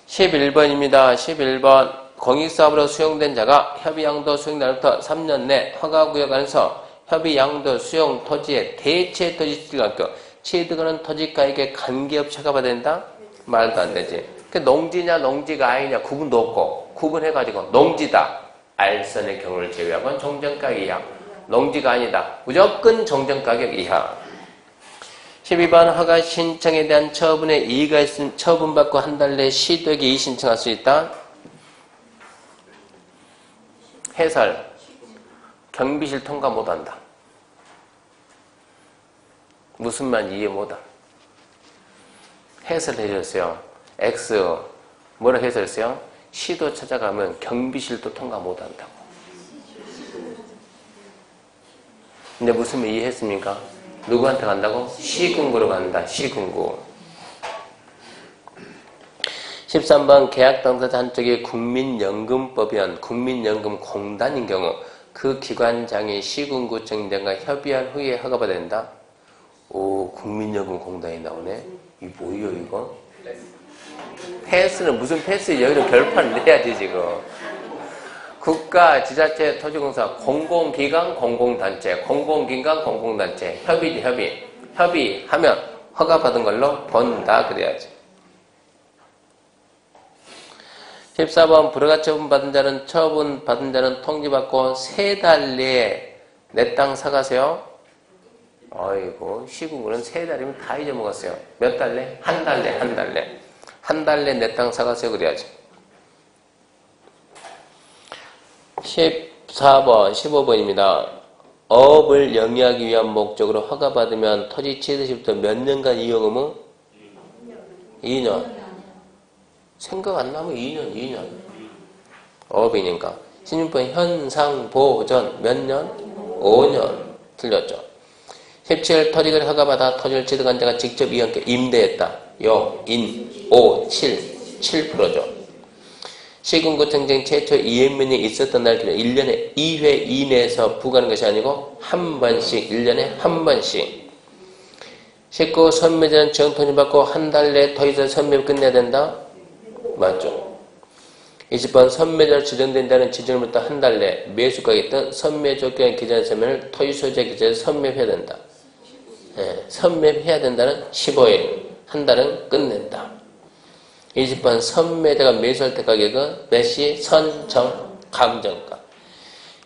11번입니다. 11번. 공익사업으로 수용된 자가 협의양도 수용 날부터 3년 내 허가구역 안에서 협의양도 수용 토지의 대체 토지 취득할 취득하는 토지가액에 관계없이 허가받아야 된다? 말도 안 되지. 그 농지냐 농지가 아니냐 구분도 없고 구분해가지고 농지다. 알선의 경우를 제외하고는 정정가격 이하. 농지가 아니다. 무조건 정정가격 이하. 12번 허가 신청에 대한 처분에 이의가 있으면 처분받고 한 달 내에 시도에게 이의 신청할 수 있다. 해설. 경비실 통과 못한다. 무슨 말 이해 못함. 해설해 줬어요. X 뭐라고 해설했어요? 시도 찾아가면 경비실도 통과 못한다고. 근데 무슨 말 이해했습니까? 누구한테 간다고? 시군구로 간다. 시군구. 13번 계약 당사자 한쪽이 국민연금법이란 국민연금공단인 경우 그 기관장이 시군구청장과 협의한 후에 허가받아야 된다. 오, 국민연금공단이 나오네. 이 뭐예요 이거? 패스는 무슨 패스? 여기로 결판을 내야지 지금. 국가, 지자체, 토지공사, 공공기관, 공공단체, 공공기관, 공공단체, 협의지, 협의하면 허가받은 걸로 본다 그래야지. 14번 불허가 처분받은 자는 통지받고 3달 내에 내 땅 사가세요. 아이고 시군구는 3달이면 다 잊어먹었어요. 몇 달 내? 한 달 내. 한 달 내 내 땅 사가세요 그래야지. 14번, 15번입니다. 어업을 영위하기 위한 목적으로 허가받으면 토지 취득 시부터 몇 년간 이용 의무? 2년. 생각 안 나면 2년. 어업이니까. 16번 현상 보전 몇 년? 5년. 틀렸죠. 17 토지를 허가받아 토지를 취득한 자가 직접 이용께 임대했다. 요, 인, 오, 7%죠. 시군구청장 최초 이행면이 있었던 날 기준 1년에 2회 이내에서 부과하는 것이 아니고 한 번씩 1년에 한 번씩. 19 선매자는 정통지 받고 한 달 내에 토지에서 선매를 끝내야 된다. 맞죠. 20번 선매자로 지정된 자는 지정부터 한 달 내에 매수가가 있던 선매 조건에 기재한 서면을 토지 소유자 기재에서 선매해야 된다. 선매해야 된다는 15일. 한 달은 끝낸다. 20번 선매자가 매수할 때 가격은 몇 시? 선정, 감정가.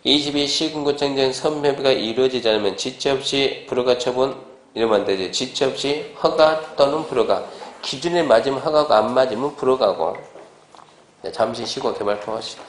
22 시군구청장 선매가 이루어지지 않으면 지체 없이 불허가 처분 이러면 안 되지. 지체 없이 허가 또는 불허가. 기준에 맞으면 허가가 안 맞으면 불허가고. 잠시 쉬고 개발통 하시다.